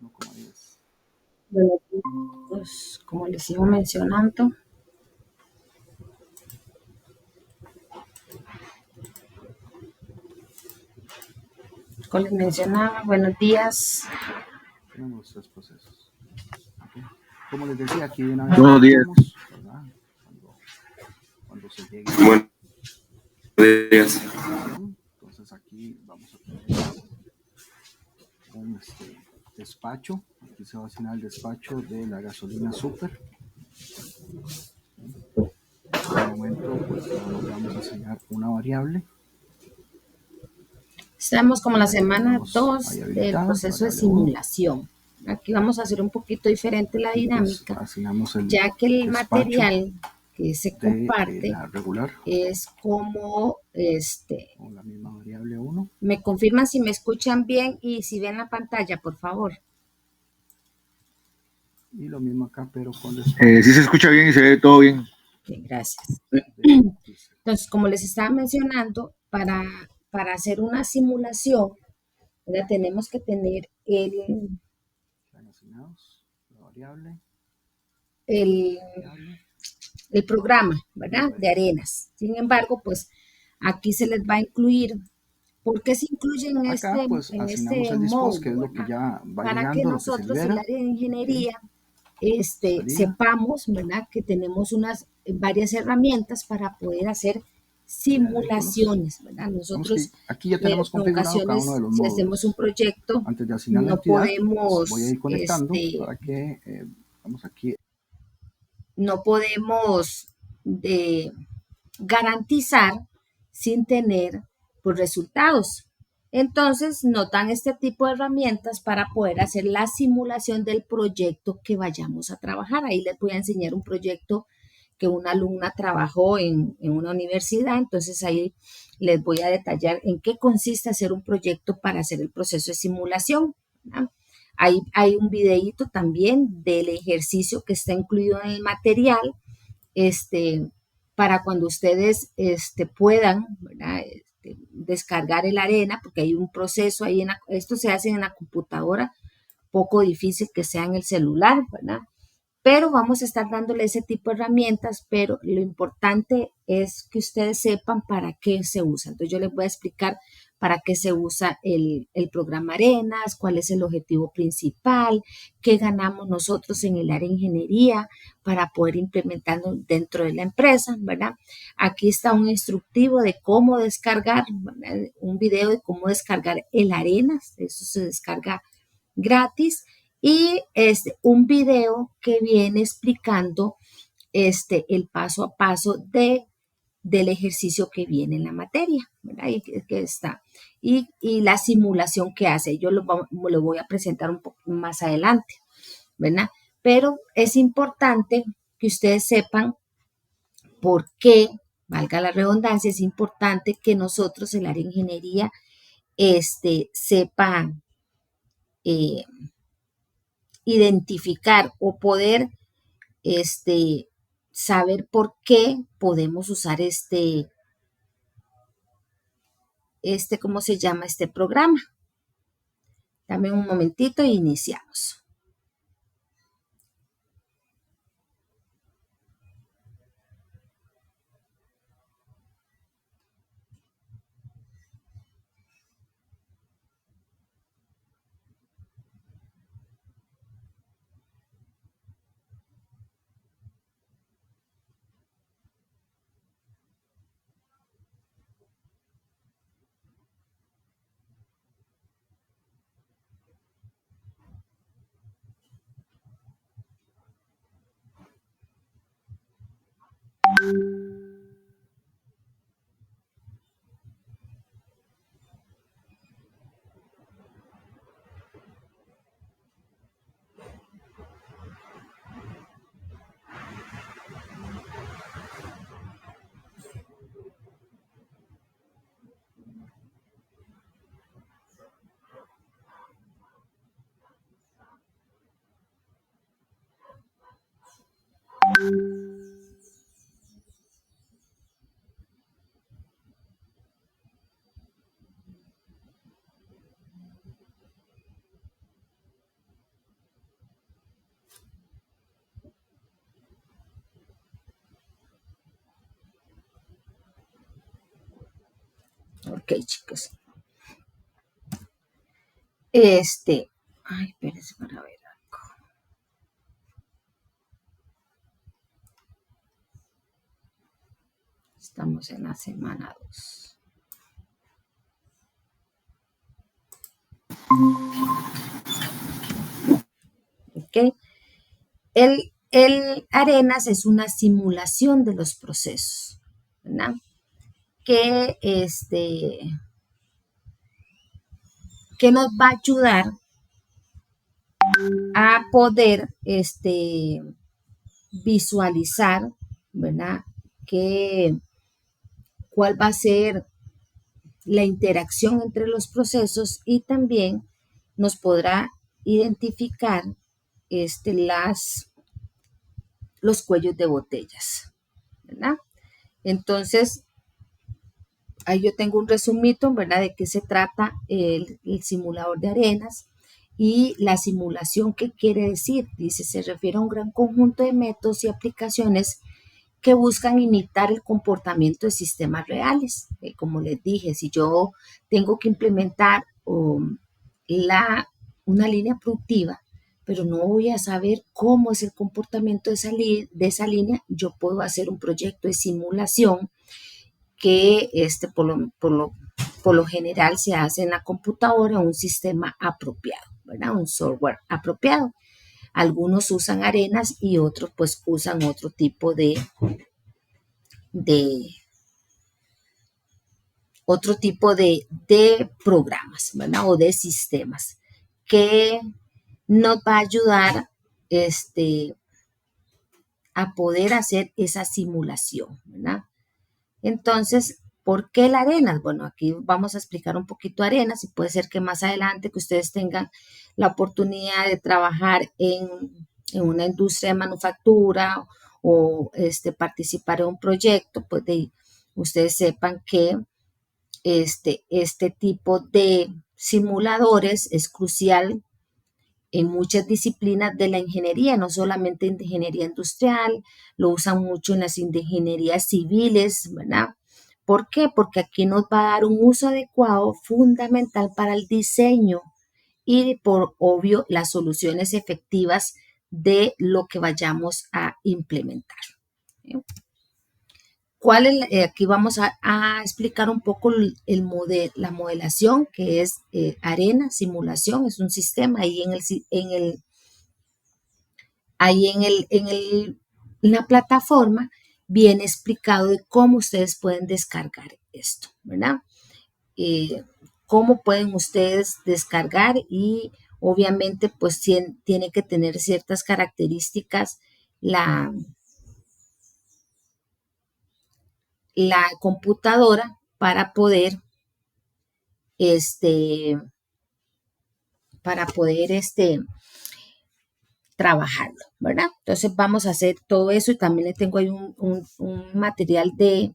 1,10. Bueno, pues, como les iba mencionando, buenos días. Tenemos 3 procesos. Okay. Como les decía, aquí de una vez Buenos días. ¿verdad? Cuando se llegue Buenos días. entonces aquí vamos a tener un despacho. Aquí se va a asignar el despacho de la gasolina super. En este momento, pues solo vamos a asignar una variable. Estamos como la semana Tenemos 2 ahí del habilitada, proceso de variable 1. simulación. Aquí vamos a hacer un poquito diferente la Y pues dinámica, asignamos el ya que el despacho material que se de comparte la regular es como con la misma variable 1. Me confirman si me escuchan bien y si ven la pantalla, por favor. Y lo mismo acá, pero con despacho. Sí se escucha bien y se ve todo bien. Bien, gracias. De diesel. Entonces, como les estaba mencionando, para hacer una simulación, ¿verdad? Tenemos que tener Están asignados la variable. el, el programa, ¿verdad? De arenas. Sin embargo, pues aquí se les va a incluir. ¿Por qué se incluye Acá pues en asignamos este el dispose, que es módulo, lo que ¿verdad? ya va Para que llegando, lo que se nosotros, el libera. área de Okay. ingeniería, Salida. sepamos, ¿verdad? Que tenemos varias herramientas para poder hacer simulaciones, ¿verdad? Nosotros Aquí ya tenemos en configurado cada uno de ocasiones, los si hacemos un módulos. proyecto, Antes de asignar la no entidad, pues voy a podemos, ir conectando para que, vamos aquí. no podemos garantizar sin tener pues, resultados. Entonces, notan este tipo de herramientas para poder hacer la simulación del proyecto que vayamos a trabajar. Ahí les voy a enseñar un proyecto que una alumna trabajó en una universidad, entonces ahí les voy a detallar en qué consiste hacer un proyecto para hacer el proceso de simulación. ¿No? Hay un videíto también del ejercicio que está incluido en el material, para cuando ustedes puedan, ¿verdad? Descargar el arena, porque hay un proceso ahí, esto se hace en la computadora, poco difícil que sea en el celular, ¿verdad? Pero vamos a estar dándole ese tipo de herramientas, pero lo importante es que ustedes sepan para qué se usa. Entonces yo les voy a explicar para qué se usa el programa Arenas, cuál es el objetivo principal, qué ganamos nosotros en el área de ingeniería para poder implementarlo dentro de la empresa, ¿verdad? Aquí está un instructivo de cómo descargar, ¿verdad? Un video de cómo descargar el Arenas, eso se descarga gratis, y un video que viene explicando el paso a paso del ejercicio que viene en la materia, ¿verdad? Y que está. Y la simulación que hace, yo lo voy a presentar un poco más adelante, ¿verdad? Pero es importante que ustedes sepan por qué, valga la redundancia, es importante que nosotros, el área de ingeniería, sepa eh, identificar o poder saber por qué podemos usar ¿cómo se llama este programa? Dame un momentito e iniciamos. Ok, chicos. Ay, espérense para ver algo. Estamos en la semana 2. Ok. El Arenas es una simulación de los procesos, ¿verdad? Que nos va a ayudar a poder visualizar, ¿verdad? Cuál va a ser la interacción entre los procesos y también nos podrá identificar los cuellos de botellas, ¿verdad? Entonces, ahí yo tengo un resumito, ¿verdad? De qué se trata el simulador de arenas y la simulación. ¿Qué quiere decir? Dice, se refiere a un gran conjunto de métodos y aplicaciones que buscan imitar el comportamiento de sistemas reales. Como les dije, si yo tengo que implementar una línea productiva, pero no voy a saber cómo es el comportamiento de esa línea, yo puedo hacer un proyecto de simulación que por lo general se hace en la computadora, un sistema apropiado, ¿verdad? Un software apropiado. Algunos usan arenas y otros pues usan otro tipo de programas, ¿verdad? O de sistemas que nos va a ayudar a poder hacer esa simulación, ¿verdad? Entonces, ¿por qué la arenas? Bueno, aquí vamos a explicar un poquito arenas y puede ser que más adelante que ustedes tengan la oportunidad de trabajar en una industria de manufactura o participar en un proyecto, pues ustedes sepan que este tipo de simuladores es crucial en muchas disciplinas de la ingeniería, no solamente en ingeniería industrial, lo usan mucho en las ingenierías civiles, ¿verdad? ¿Por qué? Porque aquí nos va a dar un uso adecuado, fundamental para el diseño y por obvio las soluciones efectivas de lo que vayamos a implementar. ¿Sí? Aquí vamos a explicar un poco la modelación, que es arena, simulación, es un sistema ahí en la plataforma viene explicado de cómo ustedes pueden descargar esto, ¿verdad? Cómo pueden ustedes descargar y obviamente pues tiene que tener ciertas características la computadora para poder trabajarlo, ¿verdad? Entonces vamos a hacer todo eso y también le tengo ahí un material de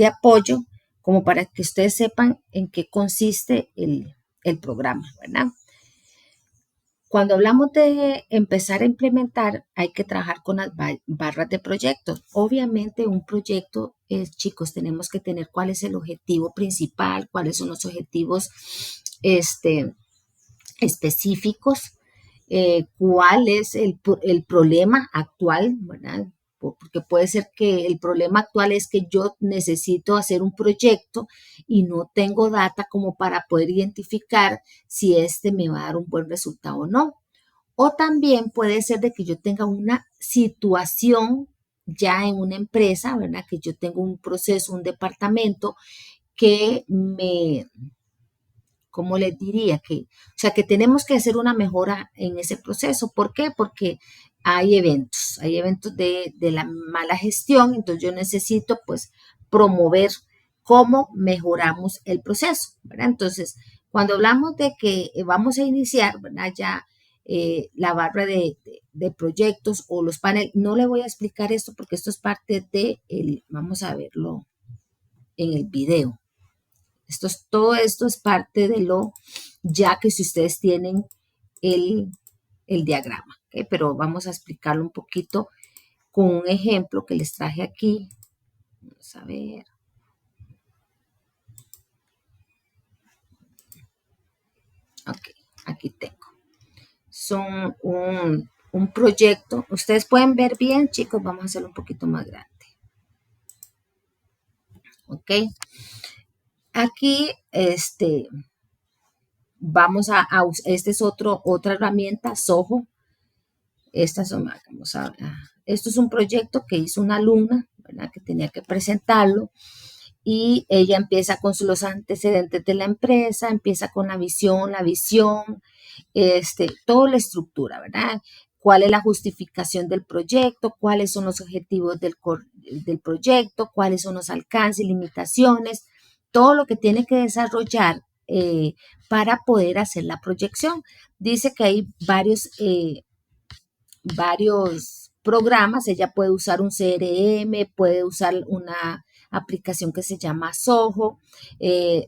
apoyo como para que ustedes sepan en qué consiste el programa, ¿verdad? Cuando hablamos de empezar a implementar, hay que trabajar con las barras de proyectos. Obviamente un proyecto, chicos, tenemos que tener cuál es el objetivo principal, cuáles son los objetivos específicos, cuál es el problema actual, ¿verdad? Porque puede ser que el problema actual es que yo necesito hacer un proyecto y no tengo data como para poder identificar si me va a dar un buen resultado o no. O también puede ser de que yo tenga una situación ya en una empresa, ¿verdad? Que yo tengo un proceso, un departamento que ¿cómo les diría? O sea, que tenemos que hacer una mejora en ese proceso. ¿Por qué? Porque hay eventos de la mala gestión, entonces yo necesito pues promover cómo mejoramos el proceso, ¿verdad? Entonces, cuando hablamos de que vamos a iniciar, ¿verdad? Ya la barra de proyectos o los paneles, no le voy a explicar esto porque esto es parte vamos a verlo en el video. Todo esto es parte de ya que si ustedes tienen el diagrama, ¿okay? Pero vamos a explicarlo un poquito con un ejemplo que les traje aquí. Vamos a ver. Ok, aquí tengo. Son un proyecto. Ustedes pueden ver bien, chicos. Vamos a hacerlo un poquito más grande. Ok. Aquí, vamos a esta es otra herramienta, Soho. Estas son, esto es un proyecto que hizo una alumna, ¿verdad? Que tenía que presentarlo. Y ella empieza con los antecedentes de la empresa, empieza con la visión, toda la estructura, ¿verdad? ¿Cuál es la justificación del proyecto? ¿Cuáles son los objetivos del proyecto? ¿Cuáles son los alcances y limitaciones? Todo lo que tiene que desarrollar para poder hacer la proyección. Dice que hay varios programas. Ella puede usar un CRM, puede usar una aplicación que se llama Soho,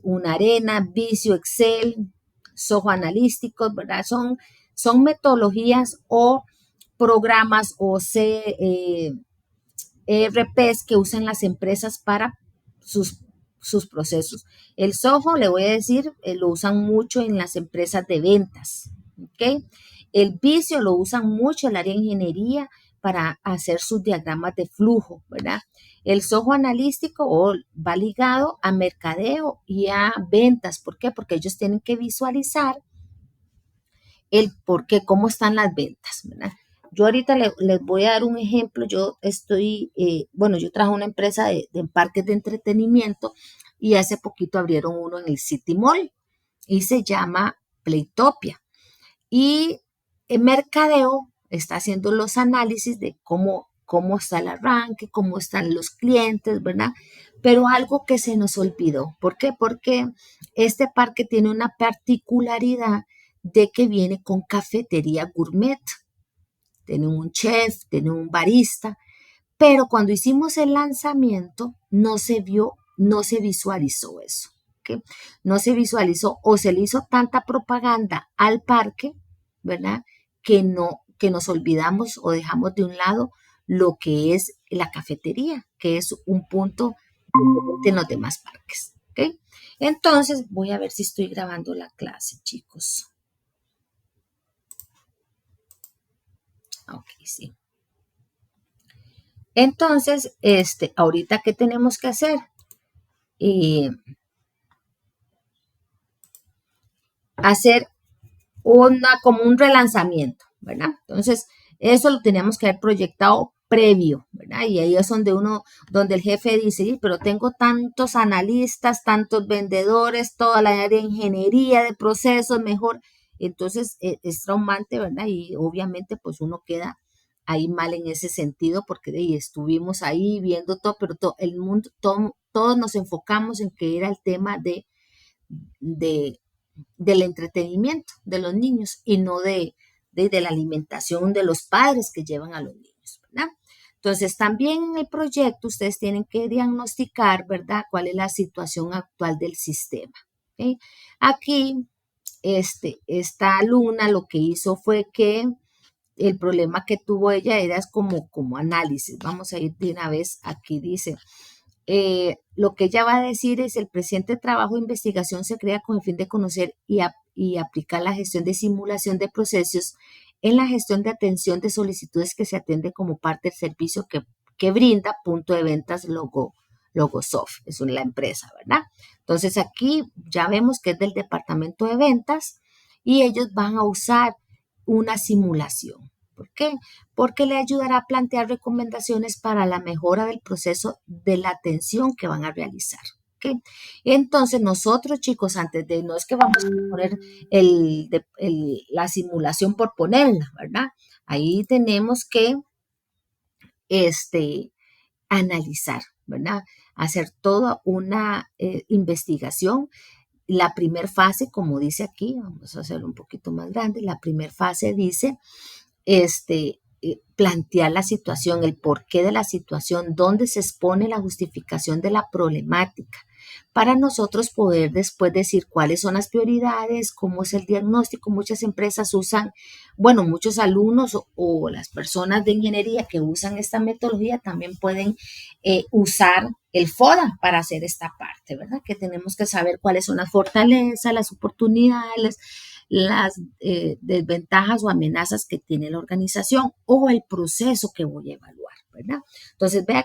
una Arena, Visio, Excel, Soho Analísticos, ¿verdad? Son metodologías o programas o ERPs que usan las empresas para sus procesos. El Soho, le voy a decir, lo usan mucho en las empresas de ventas, ¿ok? El Visio lo usan mucho en el área de ingeniería para hacer sus diagramas de flujo, ¿verdad? El Soho analítico va ligado a mercadeo y a ventas. ¿Por qué? Porque ellos tienen que visualizar el por qué, cómo están las ventas, ¿verdad? Yo ahorita les voy a dar un ejemplo. Yo yo trabajo en una empresa de parques de entretenimiento y hace poquito abrieron uno en el City Mall y se llama Playtopia. Y el mercadeo está haciendo los análisis de cómo está el arranque, cómo están los clientes, ¿verdad? Pero algo que se nos olvidó. ¿Por qué? Porque este parque tiene una particularidad de que viene con cafetería gourmet. Tiene un chef, tiene un barista, pero cuando hicimos el lanzamiento no se visualizó eso. ¿Okay? No se visualizó o se le hizo tanta propaganda al parque, ¿verdad? Que nos olvidamos o dejamos de un lado lo que es la cafetería, que es un punto en los demás parques. ¿Okay? Entonces, voy a ver si estoy grabando la clase, chicos. Ok, sí. Entonces, ahorita, ¿qué tenemos que hacer? Hacer como un relanzamiento, ¿verdad? Entonces, eso lo teníamos que haber proyectado previo, ¿verdad? Y ahí es donde el jefe dice, sí, pero tengo tantos analistas, tantos vendedores, toda la área de ingeniería, de procesos, mejor. Entonces, es traumante, ¿verdad? Y obviamente, pues uno queda ahí mal en ese sentido, porque estuvimos ahí viendo todo, pero el mundo, todos nos enfocamos en que era el tema del entretenimiento de los niños y no de la alimentación de los padres que llevan a los niños, ¿verdad? Entonces, también en el proyecto ustedes tienen que diagnosticar, ¿verdad?, cuál es la situación actual del sistema. ¿Okay? Aquí, esta alumna lo que hizo fue que el problema que tuvo ella era como análisis. Vamos a ir de una vez. Aquí dice, lo que ella va a decir es: el presente trabajo de investigación se crea con el fin de conocer y aplicar la gestión de simulación de procesos en la gestión de atención de solicitudes que se atiende como parte del servicio que brinda Punto de Ventas Logosoft. Es la empresa, ¿verdad? Entonces aquí ya vemos que es del departamento de ventas y ellos van a usar una simulación. ¿Por qué? Porque le ayudará a plantear recomendaciones para la mejora del proceso de la atención que van a realizar. ¿Okay? Entonces nosotros, chicos, no es que vamos a poner la simulación por ponerla, ¿verdad? Ahí tenemos que analizar, ¿verdad? Hacer toda una investigación. La primera fase, como dice aquí, vamos a hacerlo un poquito más grande, la primera fase dice plantear la situación, el porqué de la situación, dónde se expone la justificación de la problemática, para nosotros poder después decir cuáles son las prioridades, cómo es el diagnóstico. Muchas empresas usan, muchos alumnos o las personas de ingeniería que usan esta metodología también pueden usar el FODA para hacer esta parte, ¿verdad? Que tenemos que saber cuáles son las fortalezas, las oportunidades, las desventajas o amenazas que tiene la organización o el proceso que voy a evaluar, ¿verdad? Entonces, vea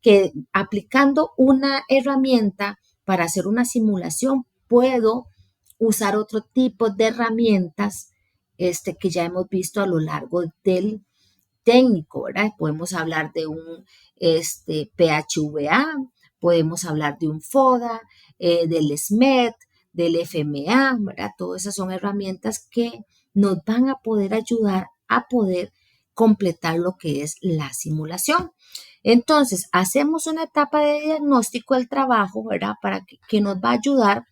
que aplicando una herramienta para hacer una simulación, puedo usar otro tipo de herramientas que ya hemos visto a lo largo del técnico, ¿verdad? Podemos hablar de un PHVA, podemos hablar de un FODA, del SMET, del FMA, ¿verdad? Todas esas son herramientas que nos van a poder ayudar a poder completar lo que es la simulación. Entonces, hacemos una etapa de diagnóstico del trabajo, ¿verdad? Para que nos va a ayudar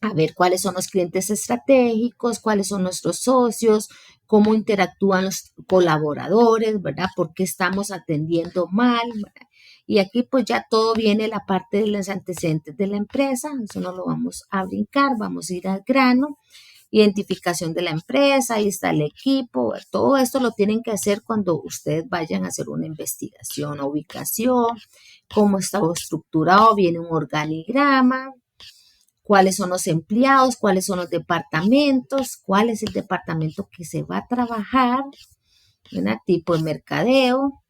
a ver cuáles son los clientes estratégicos, cuáles son nuestros socios, cómo interactúan los colaboradores, ¿verdad? ¿Por qué estamos atendiendo mal? ¿Verdad? Y aquí pues ya todo viene la parte de los antecedentes de la empresa, eso no lo vamos a brincar, vamos a ir al grano. Identificación de la empresa, ahí está el equipo, todo esto lo tienen que hacer cuando ustedes vayan a hacer una investigación, ubicación, cómo está estructurado, viene un organigrama, cuáles son los empleados, cuáles son los departamentos, cuál es el departamento que se va a trabajar, ¿verdad? Tipo de mercadeo,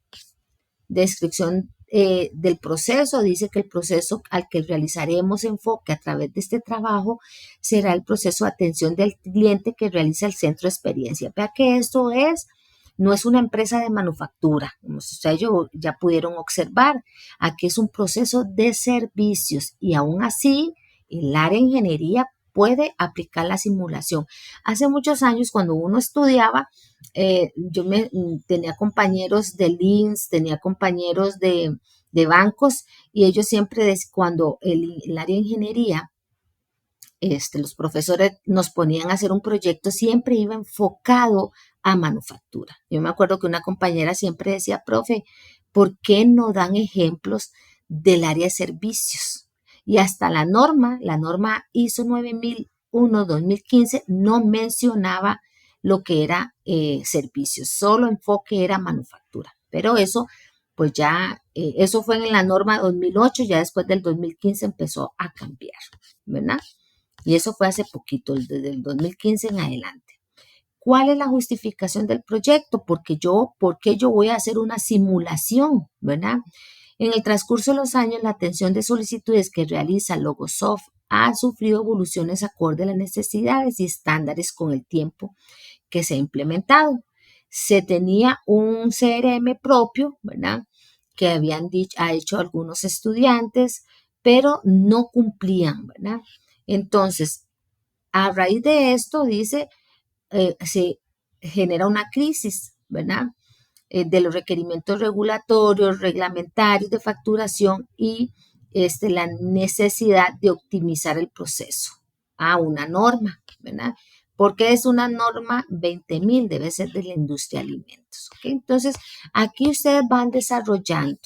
descripción del proceso, dice que el proceso al que realizaremos enfoque a través de este trabajo será el proceso de atención del cliente que realiza el centro de experiencia. Vea que esto no es una empresa de manufactura, como ustedes ya pudieron observar, aquí es un proceso de servicios y aún así el área de ingeniería puede aplicar la simulación. Hace muchos años cuando uno estudiaba, yo tenía compañeros de LINS, tenía compañeros de bancos y ellos siempre, cuando el área de ingeniería, los profesores nos ponían a hacer un proyecto, siempre iba enfocado a manufactura. Yo me acuerdo que una compañera siempre decía, profe, ¿por qué no dan ejemplos del área de servicios? Y hasta la norma ISO 9001-2015 no mencionaba lo que era servicios, solo enfoque era manufactura. Pero eso, pues ya, eso fue en la norma 2008, ya después del 2015 empezó a cambiar, ¿verdad? Y eso fue hace poquito, desde el 2015 en adelante. ¿Cuál es la justificación del proyecto? ¿Por qué yo voy a hacer una simulación, verdad? En el transcurso de los años, la atención de solicitudes que realiza Logosoft ha sufrido evoluciones acorde a las necesidades y estándares con el tiempo que se ha implementado. Se tenía un CRM propio, ¿verdad? Que ha hecho algunos estudiantes, pero no cumplían, ¿verdad? Entonces, a raíz de esto, dice, se genera una crisis, ¿verdad? De los requerimientos regulatorios, reglamentarios de facturación y la necesidad de optimizar el proceso a una norma, ¿verdad? Porque es una norma 20.000, debe ser de la industria de alimentos. ¿Okay? Entonces, aquí ustedes van desarrollando.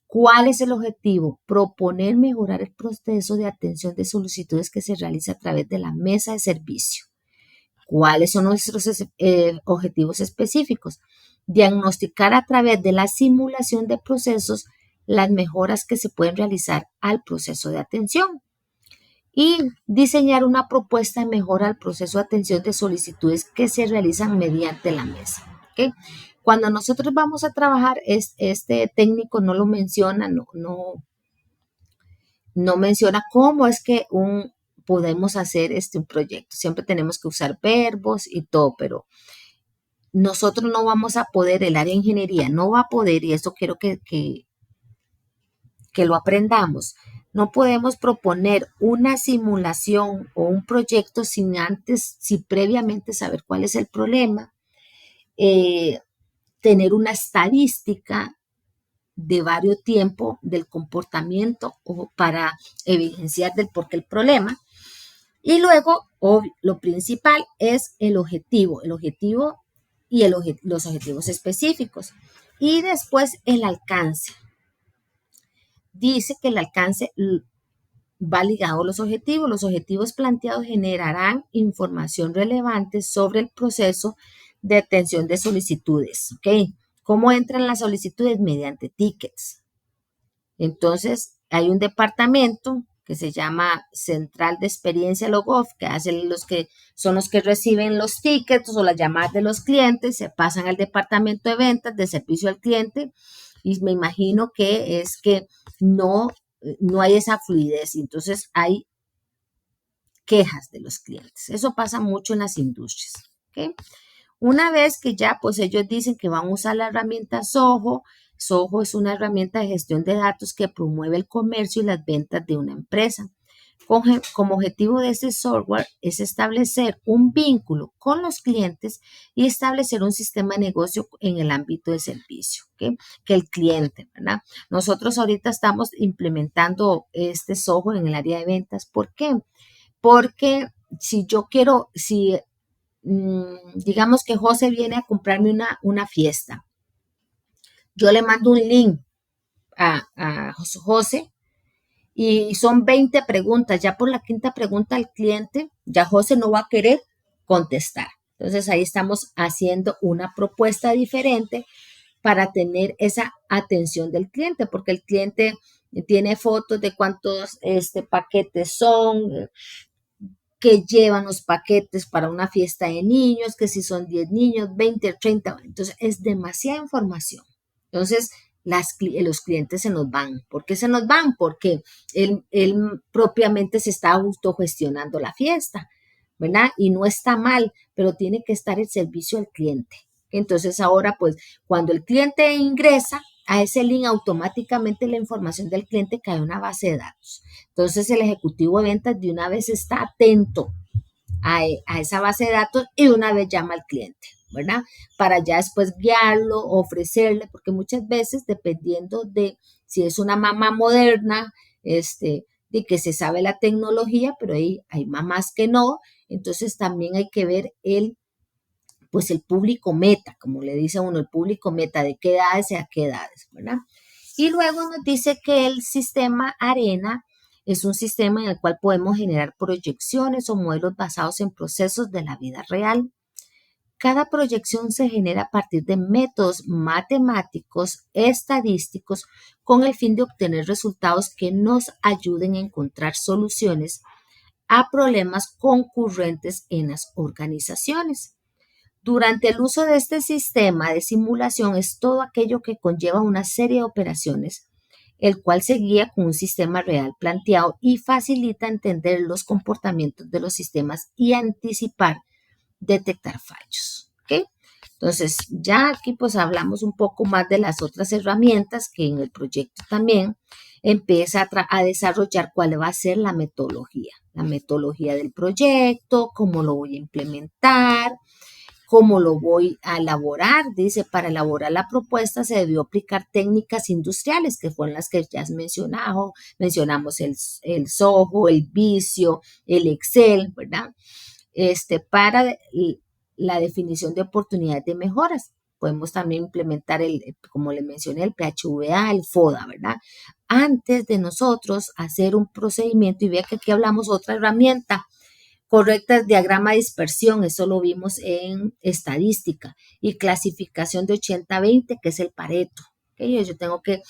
¿Cuál es el objetivo? Proponer mejorar el proceso de atención de solicitudes que se realiza a través de la mesa de servicio. ¿Cuáles son nuestros objetivos específicos? Diagnosticar a través de la simulación de procesos las mejoras que se pueden realizar al proceso de atención y diseñar una propuesta de mejora al proceso de atención de solicitudes que se realizan mediante la mesa. ¿Okay? Cuando nosotros vamos a trabajar, este técnico no lo menciona, no menciona cómo es que podemos hacer un proyecto. Siempre tenemos que usar verbos y todo, pero nosotros no vamos a poder, el área de ingeniería no va a poder, y eso quiero que lo aprendamos. No podemos proponer una simulación o un proyecto sin previamente saber cuál es el problema, tener una estadística de varios tiempos del comportamiento o para evidenciar del por qué el problema. Y luego, lo principal es el objetivo y los objetivos específicos. Y después el alcance. Dice que el alcance va ligado a los objetivos. Los objetivos planteados generarán información relevante sobre el proceso de atención de solicitudes. ¿Ok? ¿Cómo entran las solicitudes? Mediante tickets. Entonces, hay un departamento que se llama Central de Experiencia Logoff, que hacen son los que reciben los tickets o las llamadas de los clientes, se pasan al departamento de ventas, de servicio al cliente, y me imagino que es que no hay esa fluidez, entonces hay quejas de los clientes. Eso pasa mucho en las industrias, ¿ok? Una vez que ya, pues ellos dicen que van a usar la herramienta Zoho. Zoho es una herramienta de gestión de datos que promueve el comercio y las ventas de una empresa. Como objetivo de este software es establecer un vínculo con los clientes y establecer un sistema de negocio en el ámbito de servicio, ¿okay? Que el cliente, ¿verdad? Nosotros ahorita estamos implementando este software en el área de ventas. ¿Por qué? Porque digamos que José viene a comprarme una fiesta. Yo le mando un link a José y son 20 preguntas. Ya por la quinta pregunta al cliente, ya José no va a querer contestar. Entonces ahí estamos haciendo una propuesta diferente para tener esa atención del cliente, porque el cliente tiene fotos de cuántos paquetes son, que llevan los paquetes para una fiesta de niños, que si son 10 niños, 20 o 30, entonces es demasiada información. Entonces los clientes se nos van. ¿Por qué se nos van? Porque él propiamente se está autogestionando la fiesta, ¿verdad? Y no está mal, pero tiene que estar el servicio al cliente. Entonces ahora, pues, cuando el cliente ingresa a ese link, automáticamente la información del cliente cae en una base de datos. Entonces el ejecutivo de ventas de una vez está atento a esa base de datos y de una vez llama al cliente, ¿verdad? Para ya después guiarlo, ofrecerle, porque muchas veces, dependiendo de si es una mamá moderna, de que se sabe la tecnología, pero hay mamás que no, entonces también hay que ver el público meta, como le dice uno, el público meta, de qué edades a qué edades, ¿verdad? Y luego nos dice que el sistema Arena es un sistema en el cual podemos generar proyecciones o modelos basados en procesos de la vida real. Cada proyección se genera a partir de métodos matemáticos, estadísticos, con el fin de obtener resultados que nos ayuden a encontrar soluciones a problemas concurrentes en las organizaciones. Durante el uso de este sistema de simulación es todo aquello que conlleva una serie de operaciones, el cual se guía con un sistema real planteado y facilita entender los comportamientos de los sistemas y anticipar, detectar fallos. ¿Okay? Entonces, ya aquí pues hablamos un poco más de las otras herramientas que en el proyecto también empieza a desarrollar cuál va a ser la metodología del proyecto, cómo lo voy a implementar, cómo lo voy a elaborar. Dice, para elaborar la propuesta se debió aplicar técnicas industriales, que fueron las que ya has mencionado. Mencionamos el Zoho, el Visio, el Excel, ¿verdad? Para la definición de oportunidades de mejoras. Podemos también implementar, como le mencioné, el PHVA, el FODA, ¿verdad? Antes de nosotros hacer un procedimiento, y vea que aquí hablamos otra herramienta, correcta, diagrama de dispersión, eso lo vimos en estadística, y clasificación de 80-20, que es el Pareto. ¿Okay? Yo tengo que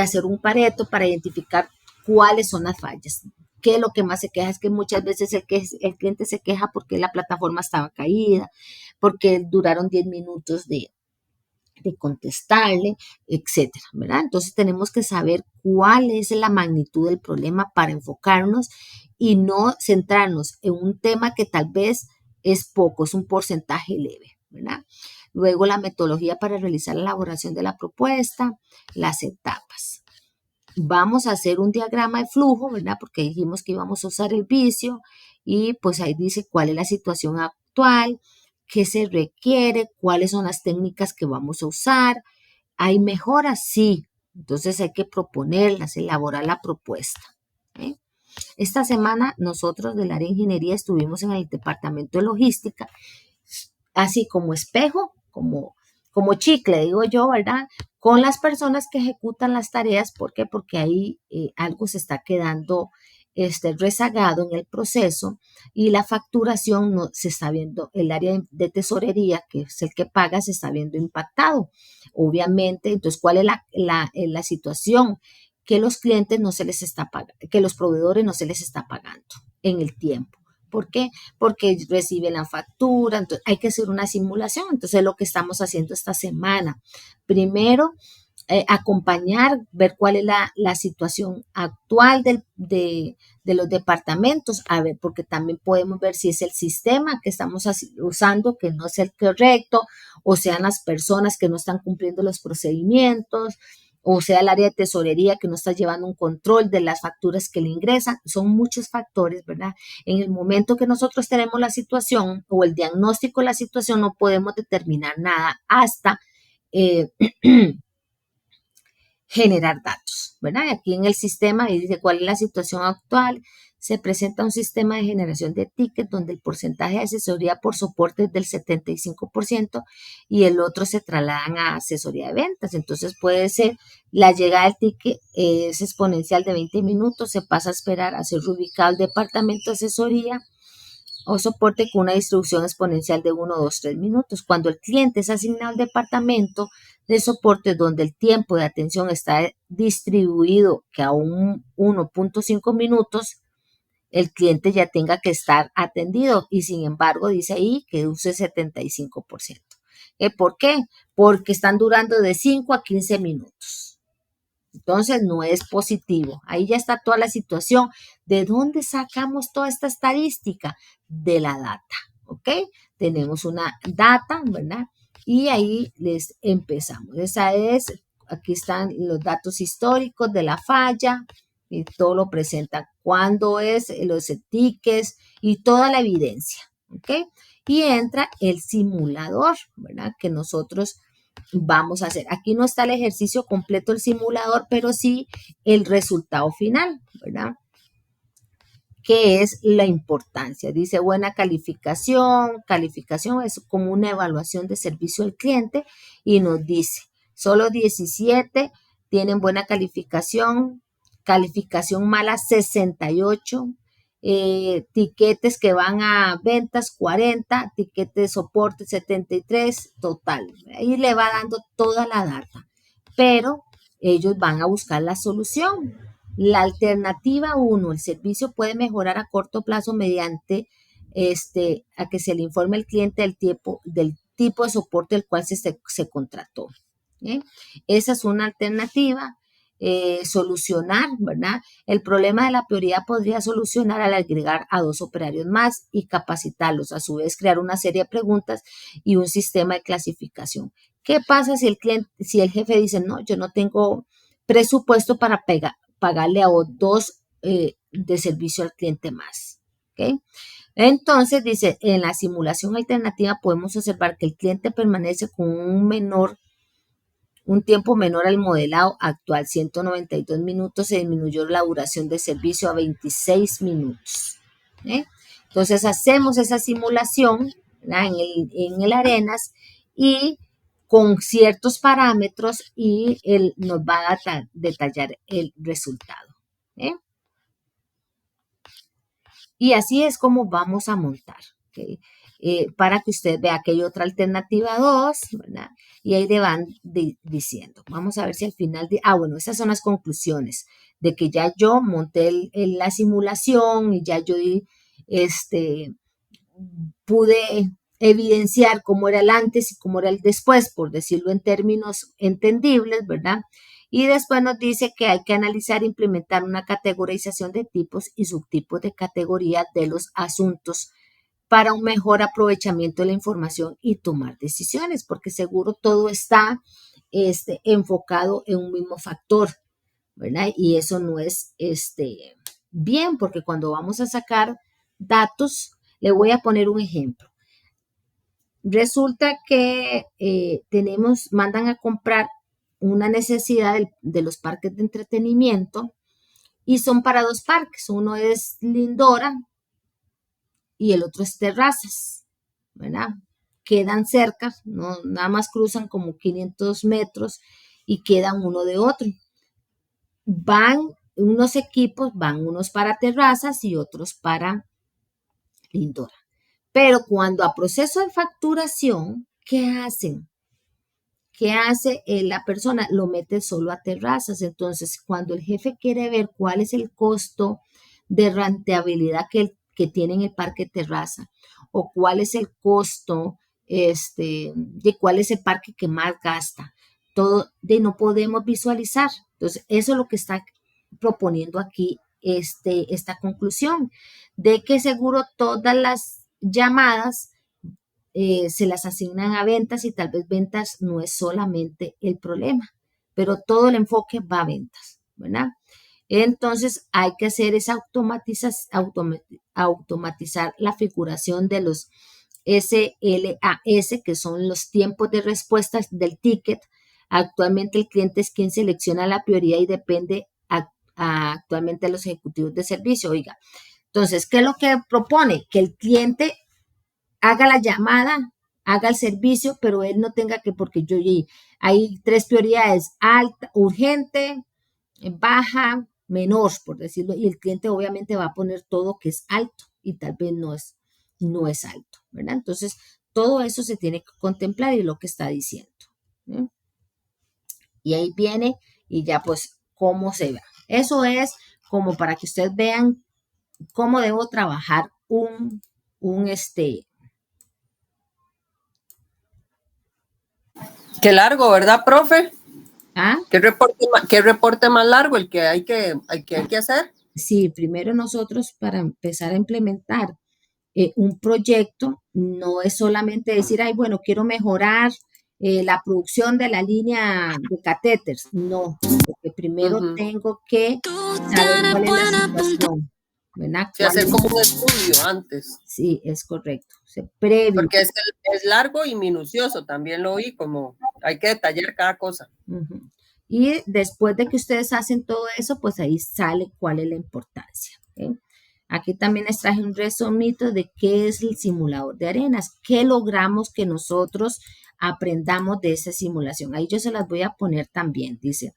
hacer un Pareto para identificar cuáles son las fallas. ¿Qué es lo que más se queja? Es que muchas veces el cliente se queja porque la plataforma estaba caída, porque duraron 10 minutos de contestarle, etcétera, ¿verdad? Entonces tenemos que saber cuál es la magnitud del problema para enfocarnos y no centrarnos en un tema que tal vez es poco, es un porcentaje leve, ¿verdad? Luego la metodología para realizar la elaboración de la propuesta, las etapas. Vamos a hacer un diagrama de flujo, ¿verdad? Porque dijimos que íbamos a usar el Visio y pues ahí dice cuál es la situación actual, qué se requiere, cuáles son las técnicas que vamos a usar. ¿Hay mejoras? Sí. Entonces hay que proponerlas, elaborar la propuesta. ¿Eh? Esta semana nosotros del área de ingeniería estuvimos en el departamento de logística, así como espejo, como chicle, digo yo, ¿verdad? Con las personas que ejecutan las tareas. ¿Por qué? Porque ahí algo se está quedando rezagado en el proceso y la facturación no se está viendo, el área de tesorería, que es el que paga, se está viendo impactado. Obviamente, entonces, ¿cuál es la situación? que los clientes no se les está pagando, que los proveedores no se les está pagando en el tiempo. ¿Por qué? Porque reciben la factura, entonces hay que hacer una simulación. Entonces, lo que estamos haciendo esta semana, primero, acompañar, ver cuál es la situación actual de los departamentos, a ver, porque también podemos ver si es el sistema que estamos usando que no es el correcto, o sean las personas que no están cumpliendo los procedimientos, o sea el área de tesorería que no está llevando un control de las facturas que le ingresan. Son muchos factores, ¿verdad? En el momento que nosotros tenemos la situación o el diagnóstico de la situación, no podemos determinar nada hasta generar datos, ¿verdad? Aquí en el sistema dice cuál es la situación actual. Se presenta un sistema de generación de tickets donde el porcentaje de asesoría por soporte es del 75% y el otro se trasladan a asesoría de ventas. Entonces puede ser la llegada del ticket es exponencial de 20 minutos, se pasa a esperar a ser ubicado el departamento de asesoría o soporte con una distribución exponencial de 1, 2, 3 minutos. Cuando el cliente es asignado al departamento de soporte donde el tiempo de atención está distribuido que a un 1.5 minutos, el cliente ya tenga que estar atendido y sin embargo dice ahí que use 75%. ¿Por qué? Porque están durando de 5 a 15 minutos. Entonces no es positivo. Ahí ya está toda la situación. ¿De dónde sacamos toda esta estadística? De la data, ¿ok? Tenemos una data, ¿verdad? Y ahí les empezamos. Esa es, aquí están los datos históricos de la falla y todo lo presenta. ¿Cuándo es? Los tickets y toda la evidencia, ¿ok? Y entra el simulador, ¿verdad? Que nosotros vamos a hacer. Aquí no está el ejercicio completo del simulador, pero sí el resultado final, ¿verdad? ¿Qué es la importancia? Dice buena calificación. Calificación es como una evaluación de servicio al cliente y nos dice, solo 17 tienen buena calificación, calificación mala 68, tiquetes que van a ventas 40, tiquetes de soporte 73, total. Ahí le va dando toda la data, pero ellos van a buscar la solución. La alternativa 1, el servicio puede mejorar a corto plazo mediante a que se le informe al cliente del tipo de soporte del cual se contrató. ¿Eh? Esa es una alternativa. Solucionar, ¿verdad? El problema de la prioridad podría solucionar al agregar a 2 operarios más y capacitarlos. A su vez, crear una serie de preguntas y un sistema de clasificación. ¿Qué pasa si el jefe dice, no, yo no tengo presupuesto para pagarle a 2 de servicio al cliente más? ¿Okay? Entonces, dice, en la simulación alternativa podemos observar que el cliente permanece con un tiempo menor al modelado actual, 192 minutos, se disminuyó la duración de servicio a 26 minutos. Entonces hacemos esa simulación, ¿verdad? en el Arenas y con ciertos parámetros y él nos va a detallar el resultado. Y así es como vamos a montar. ¿Okay? Para que usted vea que hay otra alternativa 2, ¿verdad? Y ahí le van diciendo. Vamos a ver si al final, bueno, esas son las conclusiones de que ya yo monté la simulación y ya yo pude evidenciar cómo era el antes y cómo era el después, por decirlo en términos entendibles, ¿verdad? Y después nos dice que hay que analizar e implementar una categorización de tipos y subtipos de categoría de los asuntos para un mejor aprovechamiento de la información y tomar decisiones, porque seguro todo está enfocado en un mismo factor, ¿verdad? Y eso no es bien, porque cuando vamos a sacar datos, le voy a poner un ejemplo. Resulta que mandan a comprar una necesidad de los parques de entretenimiento y son para 2 parques. Uno es Lindora y el otro es Terrazas, ¿verdad? Quedan cerca, no, nada más cruzan como 500 metros y quedan uno de otro. Van unos equipos, van unos para Terrazas y otros para Lindora. Pero cuando a proceso de facturación, ¿qué hacen? ¿qué hace la persona? Lo mete solo a terrazas. Entonces, cuando el jefe quiere ver cuál es el costo de rentabilidad que tiene en el parque terraza o cuál es el costo de cuál es el parque que más gasta, todo de no podemos visualizar. Entonces, eso es lo que está proponiendo aquí esta conclusión, de que seguro todas las llamadas se las asignan a ventas y tal vez ventas no es solamente el problema, pero todo el enfoque va a ventas, ¿verdad? Entonces hay que hacer esa automatizar la figuración de los SLAS, que son los tiempos de respuesta del ticket. Actualmente el cliente es quien selecciona la prioridad y depende actualmente de los ejecutivos de servicio. Oiga, entonces, ¿qué es lo que propone? Que el cliente haga la llamada, haga el servicio, pero él no tenga que, porque hay 3 prioridades: alta, urgente, baja, menor, por decirlo, y el cliente obviamente va a poner todo que es alto y tal vez no es alto, ¿verdad? Entonces, todo eso se tiene que contemplar y lo que está diciendo, ¿eh? Y ahí viene y ya pues cómo se ve. Eso es como para que ustedes vean cómo debo trabajar un Qué largo, ¿verdad, profe? ¿ah? Qué reporte más largo el que hay que hacer? Sí, primero nosotros para empezar a implementar un proyecto no es solamente decir, ay, bueno, quiero mejorar la producción de la línea de catéteres. No, porque primero Ujú. tengo que saber cuál es la situación, ¿verdad? Sí, hacer como un estudio antes, Sí, es correcto. O sea, previo. porque es largo y minucioso, también lo oí, como hay que detallar cada cosa. Ujú. Y después de que ustedes hacen todo eso, pues ahí sale cuál es la importancia. ¿Ok? Aquí también les traje un resumito de qué es el simulador de arenas, qué logramos que nosotros aprendamos de esa simulación. Ahí yo se las voy a poner también. Dice,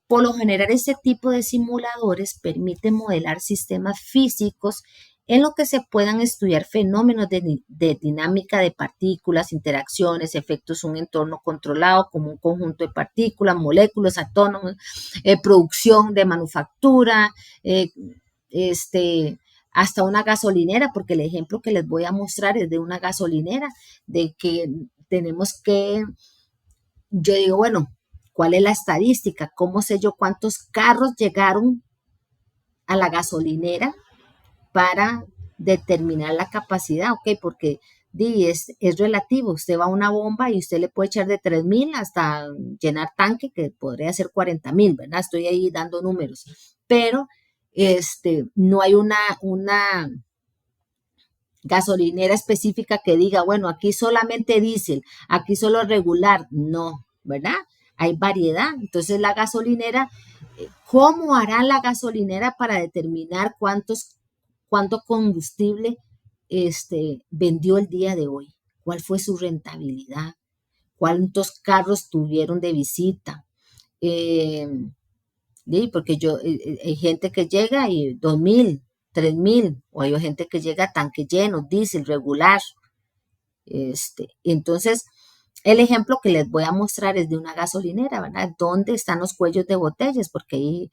por lo general, este tipo de simuladores permite modelar sistemas físicos en lo que se puedan estudiar fenómenos de dinámica de partículas, interacciones, efectos de un entorno controlado como un conjunto de partículas, moléculas, átomos, producción de manufactura, eh, hasta una gasolinera, porque el ejemplo que les voy a mostrar es de una gasolinera, de que tenemos que, yo digo, bueno, ¿cuál es la estadística? ¿Cómo sé yo cuántos carros llegaron a la gasolinera para determinar la capacidad? Ok, porque es relativo. Usted va a una bomba y usted le puede echar de 3,000 hasta llenar tanque, que podría ser 40,000, ¿verdad? Estoy ahí dando números. Pero no hay una gasolinera específica que diga, bueno, aquí solamente diésel, aquí solo regular. No, ¿verdad? Hay variedad. Entonces la gasolinera, ¿cómo hará la gasolinera para determinar cuánto combustible vendió el día de hoy? ¿Cuál fue su rentabilidad? ¿Cuántos carros tuvieron de visita? Eh, porque hay gente que llega y 2,000, 3,000, o hay gente que llega a tanque lleno, diésel, regular. Entonces, el ejemplo que les voy a mostrar es de una gasolinera, ¿verdad? ¿Dónde están los cuellos de botellas? Porque ahí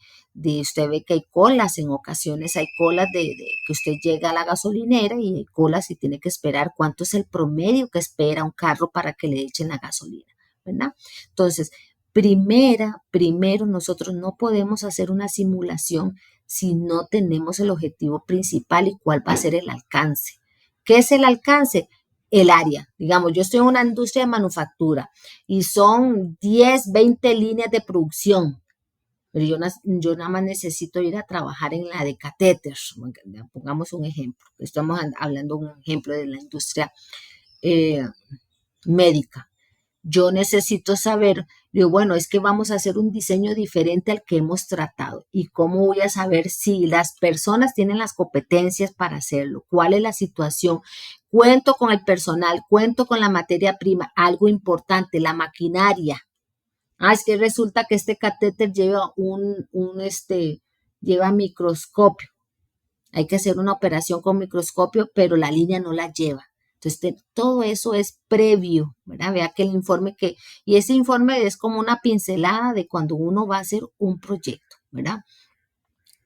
usted ve que hay colas, en ocasiones hay colas de que usted llega a la gasolinera y hay colas y tiene que esperar cuánto es el promedio que espera un carro para que le echen la gasolina, ¿verdad? Entonces, primero nosotros no podemos hacer una simulación si no tenemos el objetivo principal y cuál va a ser el alcance. ¿Qué es el alcance? El área. Digamos, yo estoy en una industria de manufactura y son 10, 20 líneas de producción, pero yo nada más necesito ir a trabajar en la de catéteres. Pongamos un ejemplo. Estamos hablando de un ejemplo de la industria médica. Yo necesito saber, digo, bueno, es que vamos a hacer un diseño diferente al que hemos tratado. ¿Y cómo voy a saber si las personas tienen las competencias para hacerlo? ¿Cuál es la situación? Cuento con el personal, cuento con la materia prima, algo importante, la maquinaria. Es que resulta que este catéter lleva lleva microscopio. Hay que hacer una operación con microscopio, pero la línea no la lleva. Entonces, todo eso es previo, ¿verdad? Vea que el informe y ese informe es como una pincelada de cuando uno va a hacer un proyecto, ¿verdad?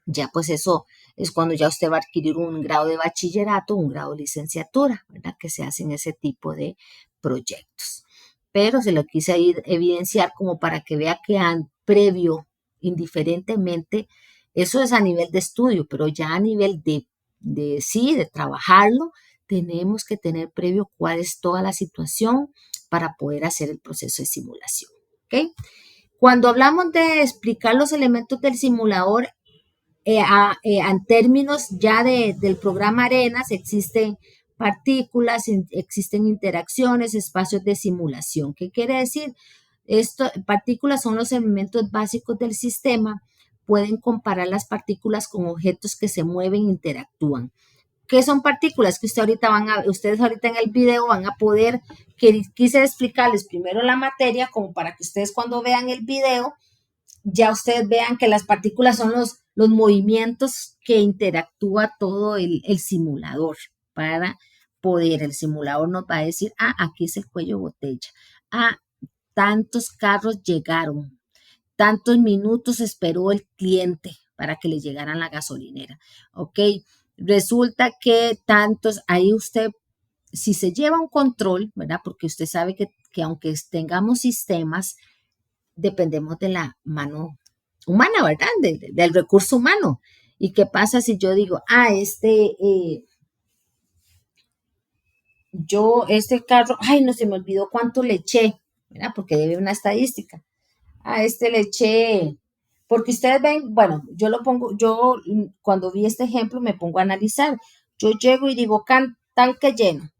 Ya pues eso es cuando ya usted va a adquirir un grado de bachillerato, un grado de licenciatura, ¿verdad? Que se hacen ese tipo de proyectos. Pero se lo quise evidenciar como para que vea que previo, indiferentemente, eso es a nivel de estudio, pero ya a nivel de trabajarlo, tenemos que tener previo cuál es toda la situación para poder hacer el proceso de simulación, ¿ok? Cuando hablamos de explicar los elementos del simulador, en términos ya del programa Arenas, existen partículas, existen interacciones, espacios de simulación. ¿Qué quiere decir? Partículas son los elementos básicos del sistema. Pueden comparar las partículas con objetos que se mueven e interactúan. ¿Qué son partículas? Que ustedes ahorita en el video van a poder, quise explicarles primero la materia, como para que ustedes cuando vean el video, ya ustedes vean que las partículas son los movimientos que interactúa todo el simulador para poder, el simulador nos va a decir, aquí es el cuello de botella, tantos carros llegaron, tantos minutos esperó el cliente para que le llegaran la gasolinera, ¿ok? Resulta que ahí usted, si se lleva un control, ¿verdad? Porque usted sabe que aunque tengamos sistemas, dependemos de la mano humana, ¿verdad? Del recurso humano. ¿Y qué pasa si yo digo, este carro, no se me olvidó cuánto le eché, ¿verdad? Porque debe una estadística. Le eché, porque ustedes ven, bueno, yo cuando vi este ejemplo me pongo a analizar. Yo llego y digo, tanque lleno.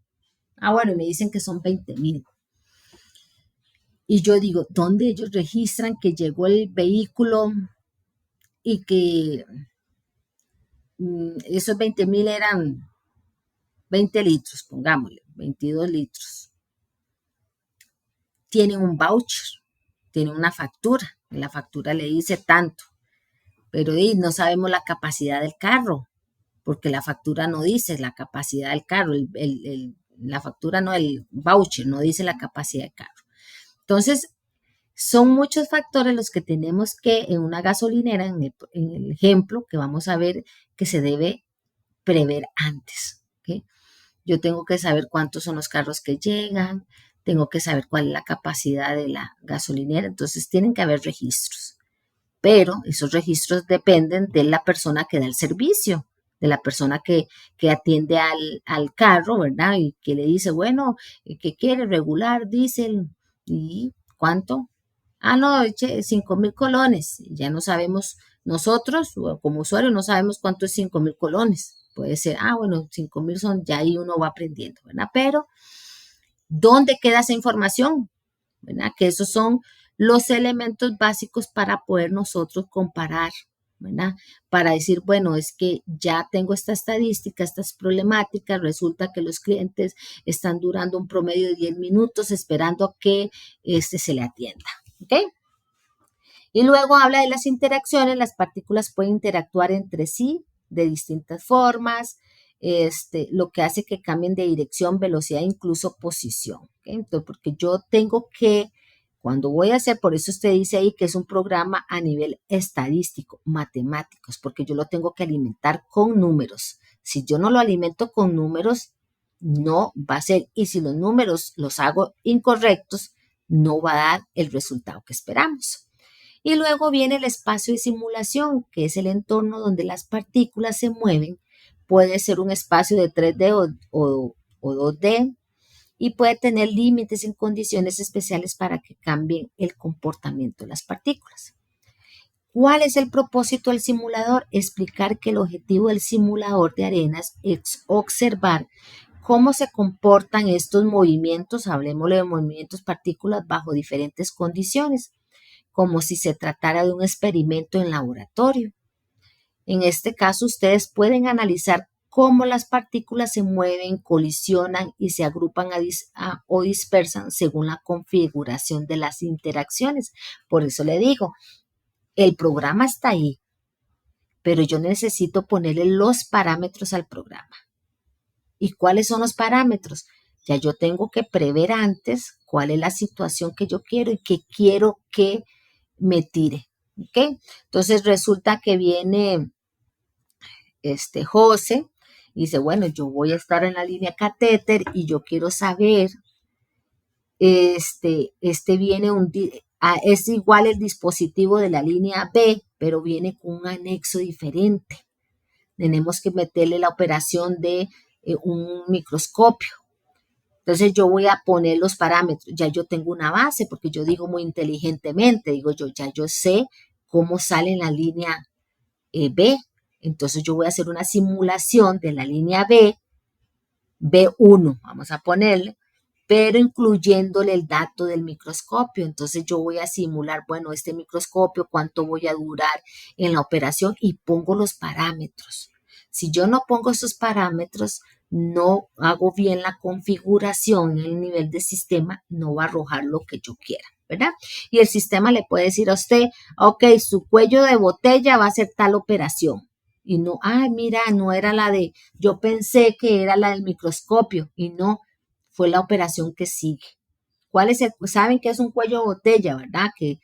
Bueno, y me dicen que son 20,000. Y yo digo, ¿dónde ellos registran que llegó el vehículo y que esos 20,000 eran 20 litros, pongámosle, 22 litros? Tienen un voucher, tienen una factura, y la factura le dice tanto, pero no sabemos la capacidad del carro, porque la factura no dice la capacidad del carro, la factura no, el voucher no dice la capacidad del carro. Entonces, son muchos factores los que tenemos que en una gasolinera, en el ejemplo que vamos a ver, que se debe prever antes. ¿Okay? Yo tengo que saber cuántos son los carros que llegan, tengo que saber cuál es la capacidad de la gasolinera, entonces tienen que haber registros. Pero esos registros dependen de la persona que da el servicio, de la persona que atiende al carro, ¿verdad? Y que le dice, bueno, ¿qué quiere? Regular, diésel, ¿y cuánto? No, eche 5,000 colones. Ya no sabemos, nosotros como usuarios no sabemos cuánto es 5,000 colones. Puede ser, 5,000 son, ya ahí uno va aprendiendo, ¿verdad? Pero, ¿dónde queda esa información? ¿Verdad? Que esos son los elementos básicos para poder nosotros comparar, ¿verdad? Para decir, bueno, es que ya tengo esta estadística, estas problemáticas, resulta que los clientes están durando un promedio de 10 minutos esperando a que se le atienda. ¿Ok? Y luego habla de las interacciones. Las partículas pueden interactuar entre sí de distintas formas, lo que hace que cambien de dirección, velocidad, incluso posición. ¿Okay? Entonces, porque yo tengo que, cuando voy a hacer, por eso usted dice ahí que es un programa a nivel estadístico, matemáticos, porque yo lo tengo que alimentar con números. Si yo no lo alimento con números, no va a ser. Y si los números los hago incorrectos, no va a dar el resultado que esperamos. Y luego viene el espacio de simulación, que es el entorno donde las partículas se mueven. Puede ser un espacio de 3D o 2D y puede tener límites en condiciones especiales para que cambien el comportamiento de las partículas. ¿Cuál es el propósito del simulador? Explicar que el objetivo del simulador de arenas es observar cómo se comportan estos movimientos, hablemosle de movimientos partículas bajo diferentes condiciones, como si se tratara de un experimento en laboratorio. En este caso, ustedes pueden analizar cómo las partículas se mueven, colisionan y se agrupan o dispersan según la configuración de las interacciones. Por eso le digo, el programa está ahí, pero yo necesito ponerle los parámetros al programa. ¿Y cuáles son los parámetros? Ya yo tengo que prever antes cuál es la situación que yo quiero y que quiero que me tire. ¿Ok? Entonces resulta que viene José y dice, bueno, yo voy a estar en la línea catéter y yo quiero saber, viene es igual el dispositivo de la línea B, pero viene con un anexo diferente. Tenemos que meterle la operación de un microscopio. Entonces yo voy a poner los parámetros. Ya yo tengo una base porque yo digo muy inteligentemente, digo yo, ya yo sé cómo sale en la línea B. Entonces yo voy a hacer una simulación de la línea B, B1, vamos a ponerle, pero incluyéndole el dato del microscopio. Entonces yo voy a simular, bueno, este microscopio, cuánto voy a durar en la operación y pongo los parámetros. Si yo no pongo esos parámetros, no hago bien la configuración en el nivel de sistema, no va a arrojar lo que yo quiera, ¿verdad? Y el sistema le puede decir a usted, ok, su cuello de botella va a ser tal operación. Y no, mira, no era la de, yo pensé que era la del microscopio y no, fue la operación que sigue. ¿Cuál es saben que es un cuello de botella, verdad? Que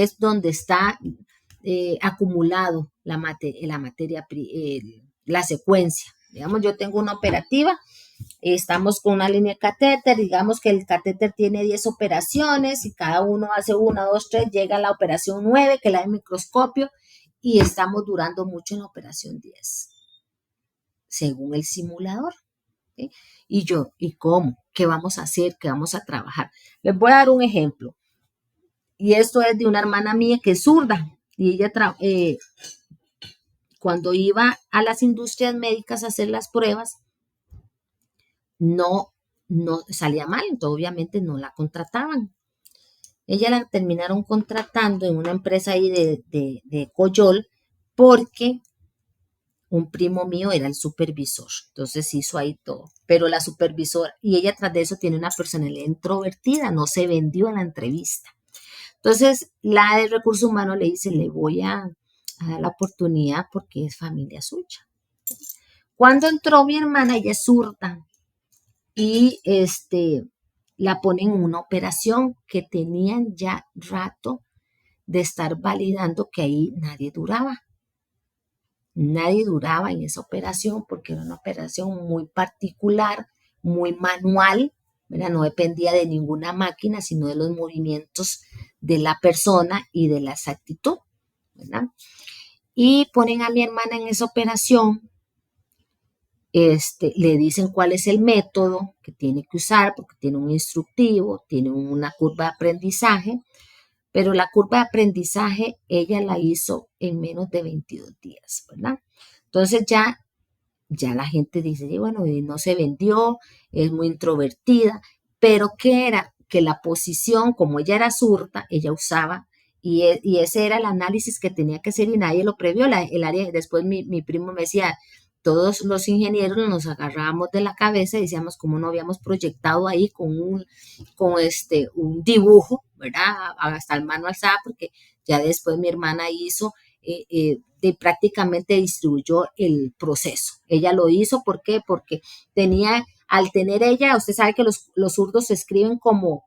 es donde está acumulado la secuencia. Digamos, yo tengo una operativa, estamos con una línea de catéter, digamos que el catéter tiene 10 operaciones y cada uno hace 1, 2, 3, llega a la operación 9, que es la del microscopio, y estamos durando mucho en la operación 10, según el simulador. ¿Sí? Y yo, ¿y cómo? ¿Qué vamos a hacer? ¿Qué vamos a trabajar? Les voy a dar un ejemplo. Y esto es de una hermana mía que es zurda. Y ella, cuando iba a las industrias médicas a hacer las pruebas, no salía mal. Entonces, obviamente, no la contrataban. Ella la terminaron contratando en una empresa ahí de Coyol porque un primo mío era el supervisor, entonces hizo ahí todo, pero la supervisora, y ella tras de eso tiene una personalidad introvertida, no se vendió en la entrevista. Entonces la de recursos humanos le dice, le voy a dar la oportunidad porque es familia suya. Cuando entró mi hermana, ella es zurda, y la ponen en una operación que tenían ya rato de estar validando que ahí nadie duraba. Nadie duraba en esa operación porque era una operación muy particular, muy manual, ¿verdad? No dependía de ninguna máquina, sino de los movimientos de la persona y de la exactitud, ¿verdad? Y ponen a mi hermana en esa operación, le dicen cuál es el método que tiene que usar, porque tiene un instructivo, tiene una curva de aprendizaje, pero la curva de aprendizaje ella la hizo en menos de 22 días, ¿verdad? Entonces ya la gente dice, bueno, no se vendió, es muy introvertida, pero ¿qué era? Que la posición, como ella era zurda, ella usaba, y ese era el análisis que tenía que hacer y nadie lo previó. El área, después mi primo me decía, todos los ingenieros nos agarrábamos de la cabeza y decíamos cómo no habíamos proyectado ahí con un dibujo, ¿verdad? Hasta el mano alzada, porque ya después mi hermana hizo prácticamente distribuyó el proceso. Ella lo hizo, ¿por qué? Porque al tener ella, usted sabe que los zurdos se escriben como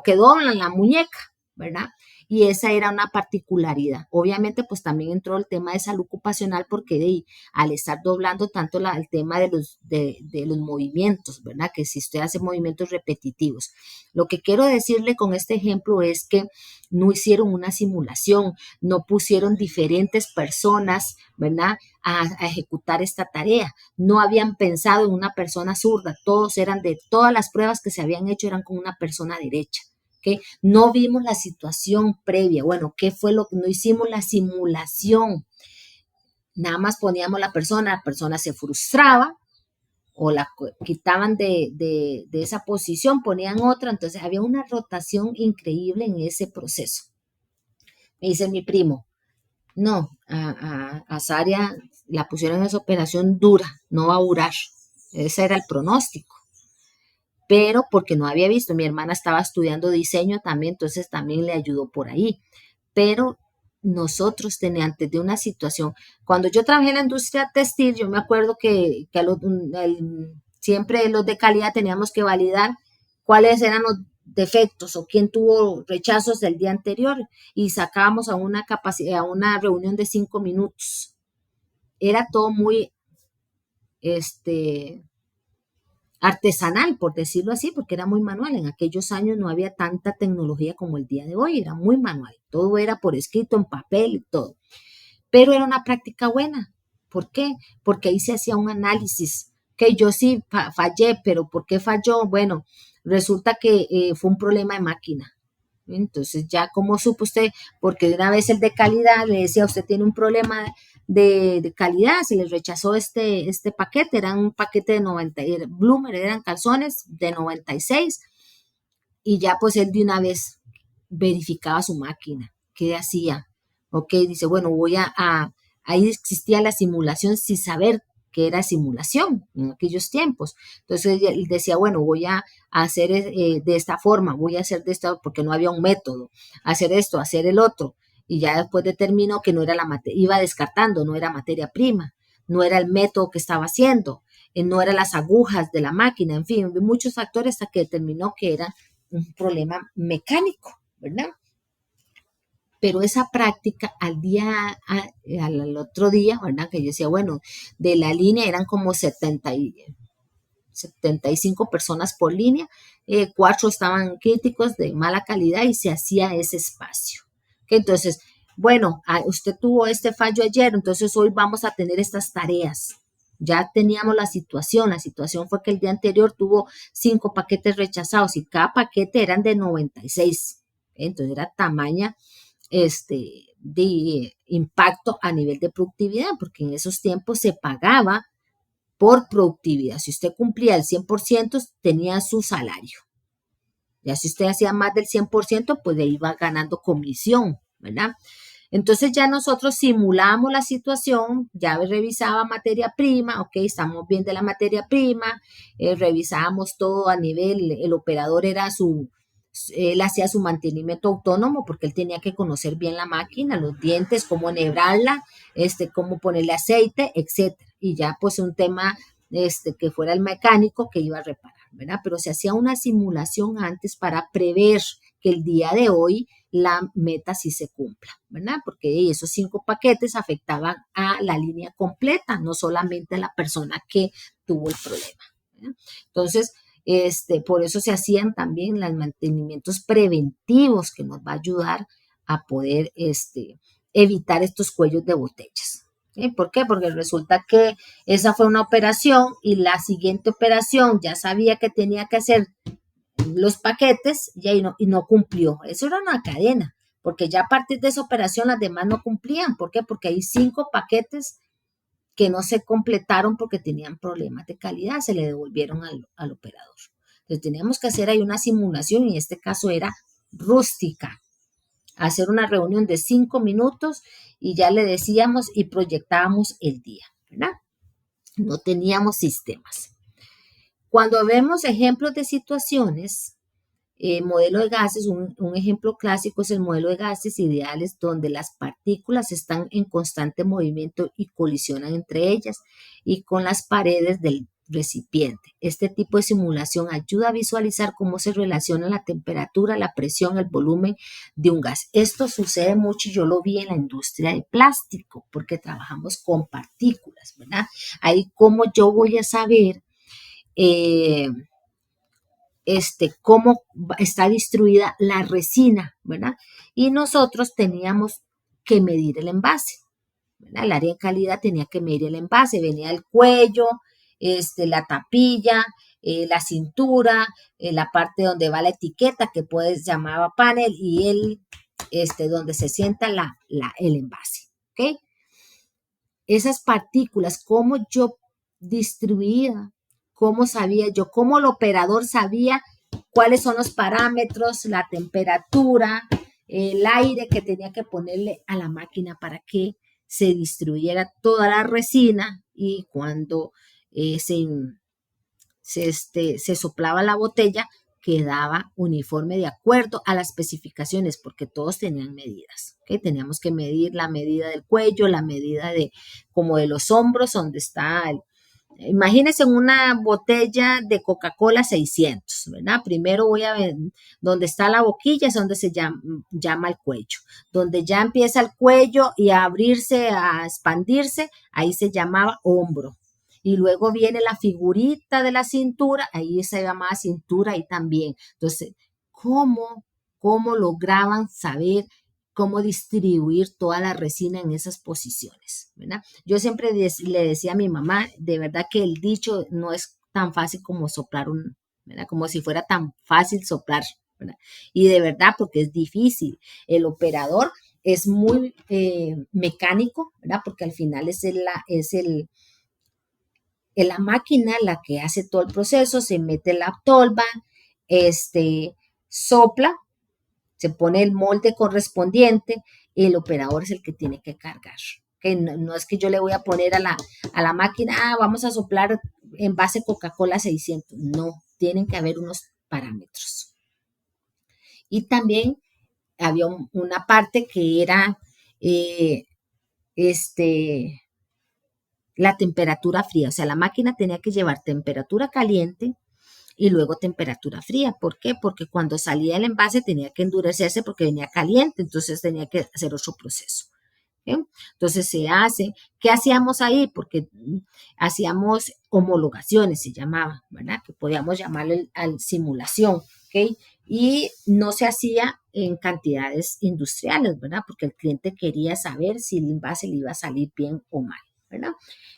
que doblan la muñeca, ¿verdad? Y esa era una particularidad. Obviamente, pues también entró el tema de salud ocupacional porque al estar doblando tanto el tema de los movimientos, ¿verdad? Que si usted hace movimientos repetitivos. Lo que quiero decirle con este ejemplo es que no hicieron una simulación, no pusieron diferentes personas, ¿verdad? A ejecutar esta tarea. No habían pensado en una persona zurda, todas las pruebas que se habían hecho eran con una persona derecha. ¿Okay? No vimos la situación previa. Bueno, ¿qué fue lo que no hicimos? La simulación. Nada más poníamos la persona se frustraba o la quitaban de esa posición, ponían otra, entonces había una rotación increíble en ese proceso. Me dice mi primo, no, a Saria la pusieron en esa operación dura, no va a durar. Ese era el pronóstico. Pero porque no había visto, mi hermana estaba estudiando diseño también, entonces también le ayudó por ahí. Pero nosotros antes de una situación, cuando yo trabajé en la industria textil, yo me acuerdo que siempre los de calidad teníamos que validar cuáles eran los defectos o quién tuvo rechazos del día anterior y sacábamos a una capacidad, a una reunión de 5 minutos. Era todo muy artesanal, por decirlo así, porque era muy manual. En aquellos años no había tanta tecnología como el día de hoy, era muy manual. Todo era por escrito, en papel y todo. Pero era una práctica buena. ¿Por qué? Porque ahí se hacía un análisis. Que yo sí fallé, pero ¿por qué falló? Bueno, resulta que fue un problema de máquina. Entonces, ya como supo usted, porque de una vez el de calidad le decía, usted tiene un problema de calidad, se les rechazó este paquete, era un paquete de 90, Bloomer, eran calzones de 96, y ya pues él de una vez verificaba su máquina, ¿qué hacía? Ok, dice, bueno, ahí existía la simulación sin saber que era simulación en aquellos tiempos. Entonces él decía, bueno, voy a hacer de esta forma, voy a hacer de esta, porque no había un método, hacer esto, hacer el otro. Y ya después determinó que no era la materia, iba descartando, no era materia prima, no era el método que estaba haciendo, no eran las agujas de la máquina, en fin, muchos factores hasta que determinó que era un problema mecánico, ¿verdad? Pero esa práctica al otro día, ¿verdad? Que yo decía, bueno, de la línea eran como 75 personas por línea, 4 estaban críticos de mala calidad y se hacía ese espacio. Entonces, bueno, usted tuvo este fallo ayer, entonces hoy vamos a tener estas tareas. Ya teníamos la situación fue que el día anterior tuvo 5 paquetes rechazados y cada paquete eran de 96. Entonces era tamaña de impacto a nivel de productividad, porque en esos tiempos se pagaba por productividad. Si usted cumplía el 100%, tenía su salario. Ya si usted hacía más del 100%, pues le iba ganando comisión, ¿verdad? Entonces ya nosotros simulamos la situación, ya revisaba materia prima, ok, estamos bien de la materia prima, revisábamos todo a nivel, el operador él hacía su mantenimiento autónomo porque él tenía que conocer bien la máquina, los dientes, cómo enhebrarla, cómo ponerle aceite, etcétera. Y ya pues un tema que fuera el mecánico que iba a reparar, ¿verdad? Pero se hacía una simulación antes para prever que el día de hoy la meta sí se cumpla, ¿verdad? Porque esos 5 paquetes afectaban a la línea completa, no solamente a la persona que tuvo el problema, ¿verdad? Entonces, por eso se hacían también los mantenimientos preventivos que nos va a ayudar a poder evitar estos cuellos de botellas. ¿Sí? ¿Por qué? Porque resulta que esa fue una operación y la siguiente operación ya sabía que tenía que hacer los paquetes y no cumplió. Eso era una cadena, porque ya a partir de esa operación las demás no cumplían. ¿Por qué? Porque hay 5 paquetes que no se completaron porque tenían problemas de calidad, se le devolvieron al operador. Entonces teníamos que hacer ahí una simulación, y en este caso era rústica, hacer una reunión de 5 minutos y ya le decíamos y proyectábamos el día, ¿verdad? No teníamos sistemas. Cuando vemos ejemplos de situaciones, modelo de gases, un ejemplo clásico es el modelo de gases ideales donde las partículas están en constante movimiento y colisionan entre ellas y con las paredes del recipiente. Este tipo de simulación ayuda a visualizar cómo se relaciona la temperatura, la presión, el volumen de un gas. Esto sucede mucho y yo lo vi en la industria de plástico porque trabajamos con partículas, ¿verdad? Ahí cómo yo voy a saber cómo está distribuida la resina, ¿verdad? Y nosotros teníamos que medir el envase, ¿verdad? El área de calidad tenía que medir el envase, venía el cuello, la tapilla, la cintura, la parte donde va la etiqueta que puedes llamar panel y donde se sienta el envase, ¿ok? Esas partículas, cómo yo distribuía, cómo sabía yo, cómo el operador sabía cuáles son los parámetros, la temperatura, el aire que tenía que ponerle a la máquina para que se distribuyera toda la resina y cuando se soplaba la botella quedaba uniforme de acuerdo a las especificaciones porque todos tenían medidas, ¿okay? Teníamos que medir la medida del cuello, la medida como de los hombros donde está Imagínense una botella de Coca-Cola 600, ¿verdad? Primero voy a ver donde está la boquilla, es donde se llama el cuello. Donde ya empieza el cuello y a abrirse, a expandirse, ahí se llamaba hombro. Y luego viene la figurita de la cintura, ahí se llamaba cintura ahí también. Entonces, ¿cómo lograban saber cómo distribuir toda la resina en esas posiciones, ¿verdad? Yo siempre le decía a mi mamá, de verdad que el dicho no es tan fácil como soplar ¿verdad? Como si fuera tan fácil soplar, ¿verdad? Y de verdad, porque es difícil. El operador es muy mecánico, ¿verdad? Porque al final es la máquina la que hace todo el proceso, se mete la tolva, sopla, se pone el molde correspondiente y el operador es el que tiene que cargar. Que no es que yo le voy a poner a la máquina, vamos a soplar en base Coca-Cola 600. No, tienen que haber unos parámetros. Y también había una parte que era la temperatura fría. O sea, la máquina tenía que llevar temperatura caliente y luego temperatura fría. ¿Por qué? Porque cuando salía el envase tenía que endurecerse porque venía caliente, entonces tenía que hacer otro proceso. ¿Okay? Entonces ¿qué hacíamos ahí? Porque hacíamos homologaciones, se llamaba, ¿verdad? Que podíamos llamarle al simulación, ¿ok? Y no se hacía en cantidades industriales, ¿verdad? Porque el cliente quería saber si el envase le iba a salir bien o mal, ¿verdad?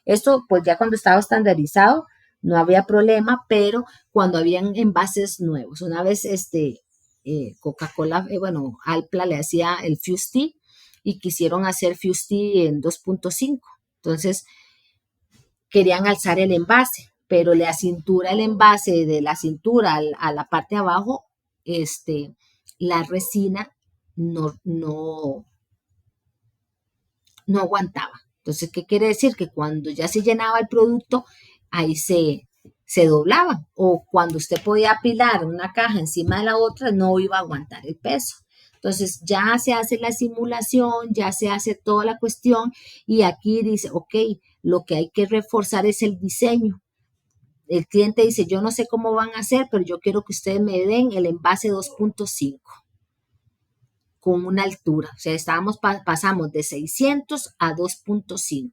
Esto, pues ya cuando estaba estandarizado, no había problema, pero cuando habían envases nuevos, una vez Coca-Cola, Alpla le hacía el Fusti y quisieron hacer Fusti en 2.5. Entonces, querían alzar el envase, pero la cintura, el envase de la cintura a la parte de abajo, la resina no aguantaba. Entonces, ¿qué quiere decir? Que cuando ya se llenaba el producto, ahí se doblaba. O cuando usted podía apilar una caja encima de la otra, no iba a aguantar el peso. Entonces, ya se hace la simulación, ya se hace toda la cuestión y aquí dice, ok, lo que hay que reforzar es el diseño. El cliente dice, yo no sé cómo van a hacer, pero yo quiero que ustedes me den el envase 2.5 con una altura. O sea, pasamos de 600 a 2.5.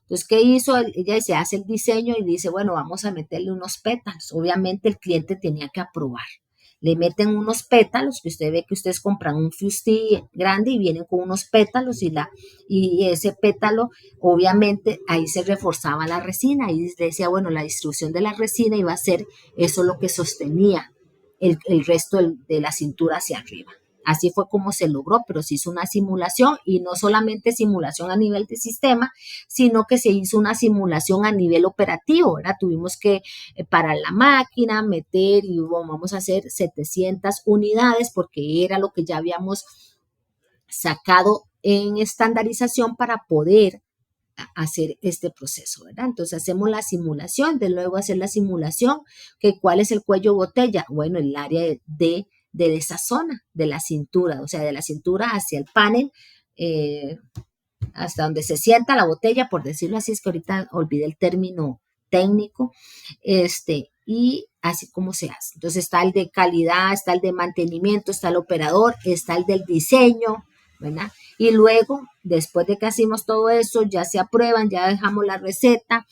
Entonces, ¿qué hizo? Ella se hace el diseño y dice, bueno, vamos a meterle unos pétalos. Obviamente el cliente tenía que aprobar. Le meten unos pétalos, que usted ve que ustedes compran un fusti grande y vienen con unos pétalos y ese pétalo, obviamente, ahí se reforzaba la resina y decía, bueno, la distribución de la resina iba a ser eso lo que sostenía el resto de la cintura hacia arriba. Así fue como se logró, pero se hizo una simulación y no solamente simulación a nivel de sistema, sino que se hizo una simulación a nivel operativo, ¿verdad? Tuvimos que parar la máquina, meter y vamos a hacer 700 unidades porque era lo que ya habíamos sacado en estandarización para poder hacer este proceso, ¿verdad? Entonces hacemos la simulación, de luego hacer la simulación, que ¿cuál es el cuello botella? Bueno, el área de esa zona, de la cintura, o sea, de la cintura hacia el panel, hasta donde se sienta la botella, por decirlo así, es que ahorita olvidé el término técnico, y así como se hace. Entonces está el de calidad, está el de mantenimiento, está el operador, está el del diseño, ¿verdad? Y luego, después de que hacemos todo eso, ya se aprueban, ya dejamos la receta,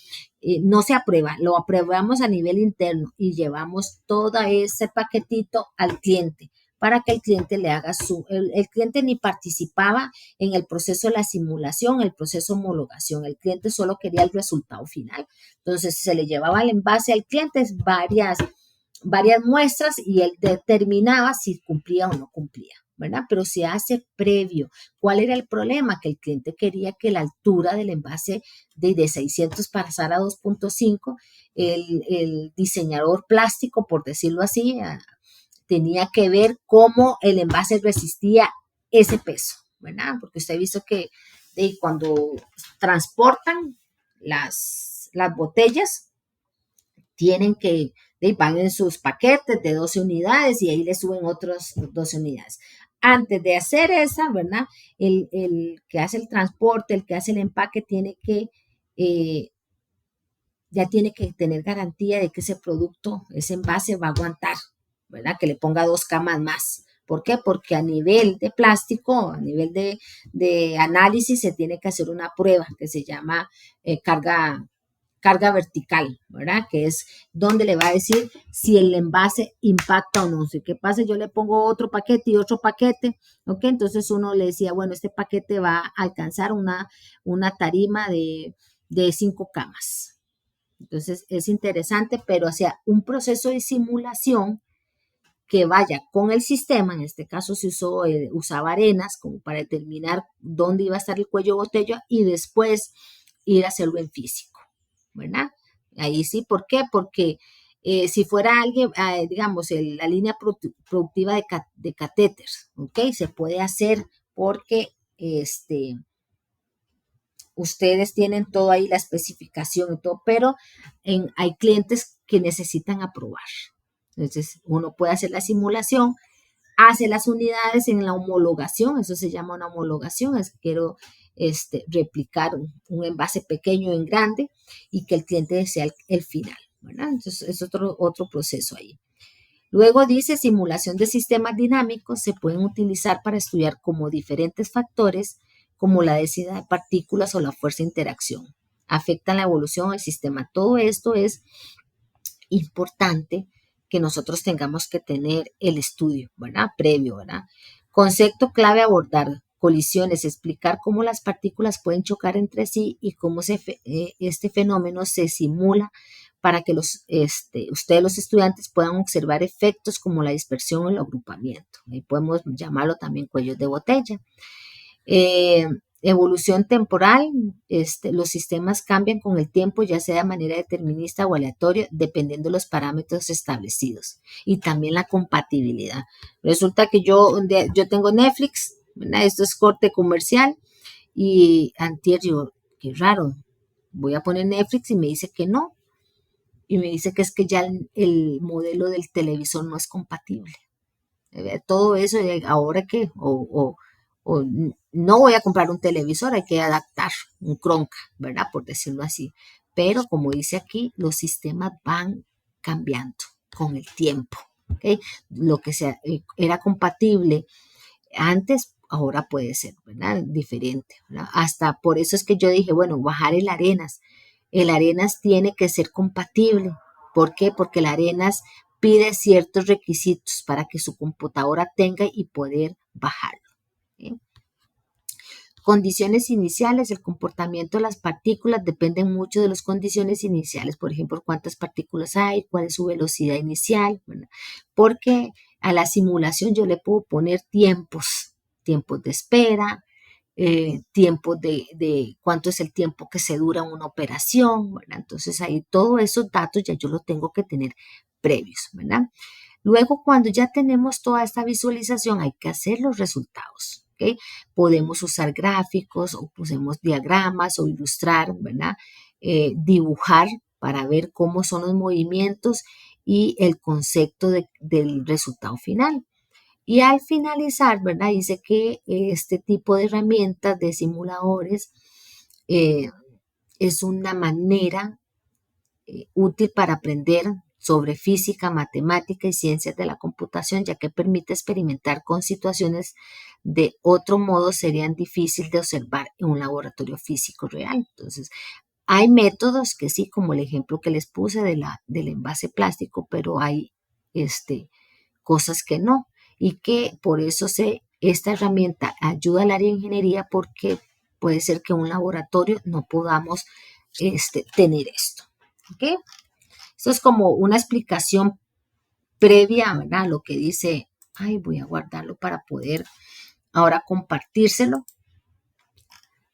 no se aprueba, lo aprobamos a nivel interno y llevamos todo ese paquetito al cliente para que el cliente le haga el cliente ni participaba en el proceso de la simulación, el proceso de homologación, el cliente solo quería el resultado final. Entonces se le llevaba el envase al cliente varias muestras y él determinaba si cumplía o no cumplía, ¿verdad? Pero se hace previo. ¿Cuál era el problema? Que el cliente quería que la altura del envase de 600 pasara a 2.5. El diseñador plástico, por decirlo así, tenía que ver cómo el envase resistía ese peso, ¿verdad? Porque usted ha visto que cuando transportan las botellas, tienen que, van en sus paquetes de 12 unidades y ahí le suben otras 12 unidades. Antes de hacer esa, ¿verdad? El que hace el transporte, el que hace el empaque, tiene que ya tiene que tener garantía de que ese producto, ese envase va a aguantar, ¿verdad? Que le ponga 2 camas más. ¿Por qué? Porque a nivel de plástico, a nivel de análisis, se tiene que hacer una prueba que se llama carga vertical, ¿verdad? Que es donde le va a decir si el envase impacta o no. Si qué pasa, yo le pongo otro paquete y otro paquete, ¿ok? Entonces uno le decía, bueno, este paquete va a alcanzar una tarima de 5 camas. Entonces es interesante, pero hacia un proceso de simulación que vaya con el sistema, en este caso se usaba arenas como para determinar dónde iba a estar el cuello de botella y después ir a hacerlo en físico, ¿verdad? Ahí sí, ¿por qué? Porque si fuera alguien, digamos, la línea productiva de catéteres, ¿ok? Se puede hacer porque ustedes tienen todo ahí, la especificación y todo, pero hay clientes que necesitan aprobar. Entonces, uno puede hacer la simulación, hace las unidades en la homologación, eso se llama una homologación, es que quiero replicar un envase pequeño en grande y que el cliente sea el final, ¿verdad? Entonces, es otro proceso ahí. Luego dice, simulación de sistemas dinámicos se pueden utilizar para estudiar como diferentes factores, como la densidad de partículas o la fuerza de interacción, afectan la evolución del sistema. Todo esto es importante que nosotros tengamos que tener el estudio, ¿verdad? Previo, ¿verdad? Concepto clave a abordar, colisiones, explicar cómo las partículas pueden chocar entre sí y cómo este fenómeno se simula para que ustedes los estudiantes puedan observar efectos como la dispersión o el agrupamiento. Ahí podemos llamarlo también cuellos de botella. Evolución temporal, los sistemas cambian con el tiempo, ya sea de manera determinista o aleatoria, dependiendo de los parámetros establecidos. Y también la compatibilidad. Resulta que yo tengo Netflix, ¿verdad? Esto es corte comercial, y antier yo, qué raro, voy a poner Netflix y me dice que no. Y me dice que es que ya el modelo del televisor no es compatible. Todo eso, ahora que, o no voy a comprar un televisor, hay que adaptar un Chromecast, ¿verdad? Por decirlo así. Pero como dice aquí, los sistemas van cambiando con el tiempo, ¿ok? Lo que era compatible antes, ahora puede ser, ¿verdad? Diferente, ¿verdad? Hasta por eso es que yo dije, bueno, bajar el Arenas. El Arenas tiene que ser compatible. ¿Por qué? Porque el Arenas pide ciertos requisitos para que su computadora tenga y poder bajarlo. ¿Sí? Condiciones iniciales, el comportamiento de las partículas dependen mucho de las condiciones iniciales, por ejemplo, cuántas partículas hay, cuál es su velocidad inicial, ¿verdad? Porque a la simulación yo le puedo poner tiempos de espera, tiempos de cuánto es el tiempo que se dura una operación, ¿verdad? Entonces ahí todos esos datos ya yo los tengo que tener previos, ¿verdad? Luego, cuando ya tenemos toda esta visualización, hay que hacer los resultados. ¿Okay? Podemos usar gráficos o usemos diagramas o ilustrar, ¿verdad? Dibujar para ver cómo son los movimientos y el concepto del resultado final. Y al finalizar, ¿verdad? Dice que este tipo de herramientas de simuladores es una manera útil para aprender sobre física, matemática y ciencias de la computación, ya que permite experimentar con situaciones de otro modo serían difíciles de observar en un laboratorio físico real. Entonces, hay métodos que sí, como el ejemplo que les puse del envase plástico, pero hay cosas que no, y que por eso esta herramienta ayuda al área de ingeniería, porque puede ser que en un laboratorio no podamos tener esto. ¿Ok? Esto es como una explicación previa, ¿verdad? Lo que dice, voy a guardarlo para poder ahora compartírselo.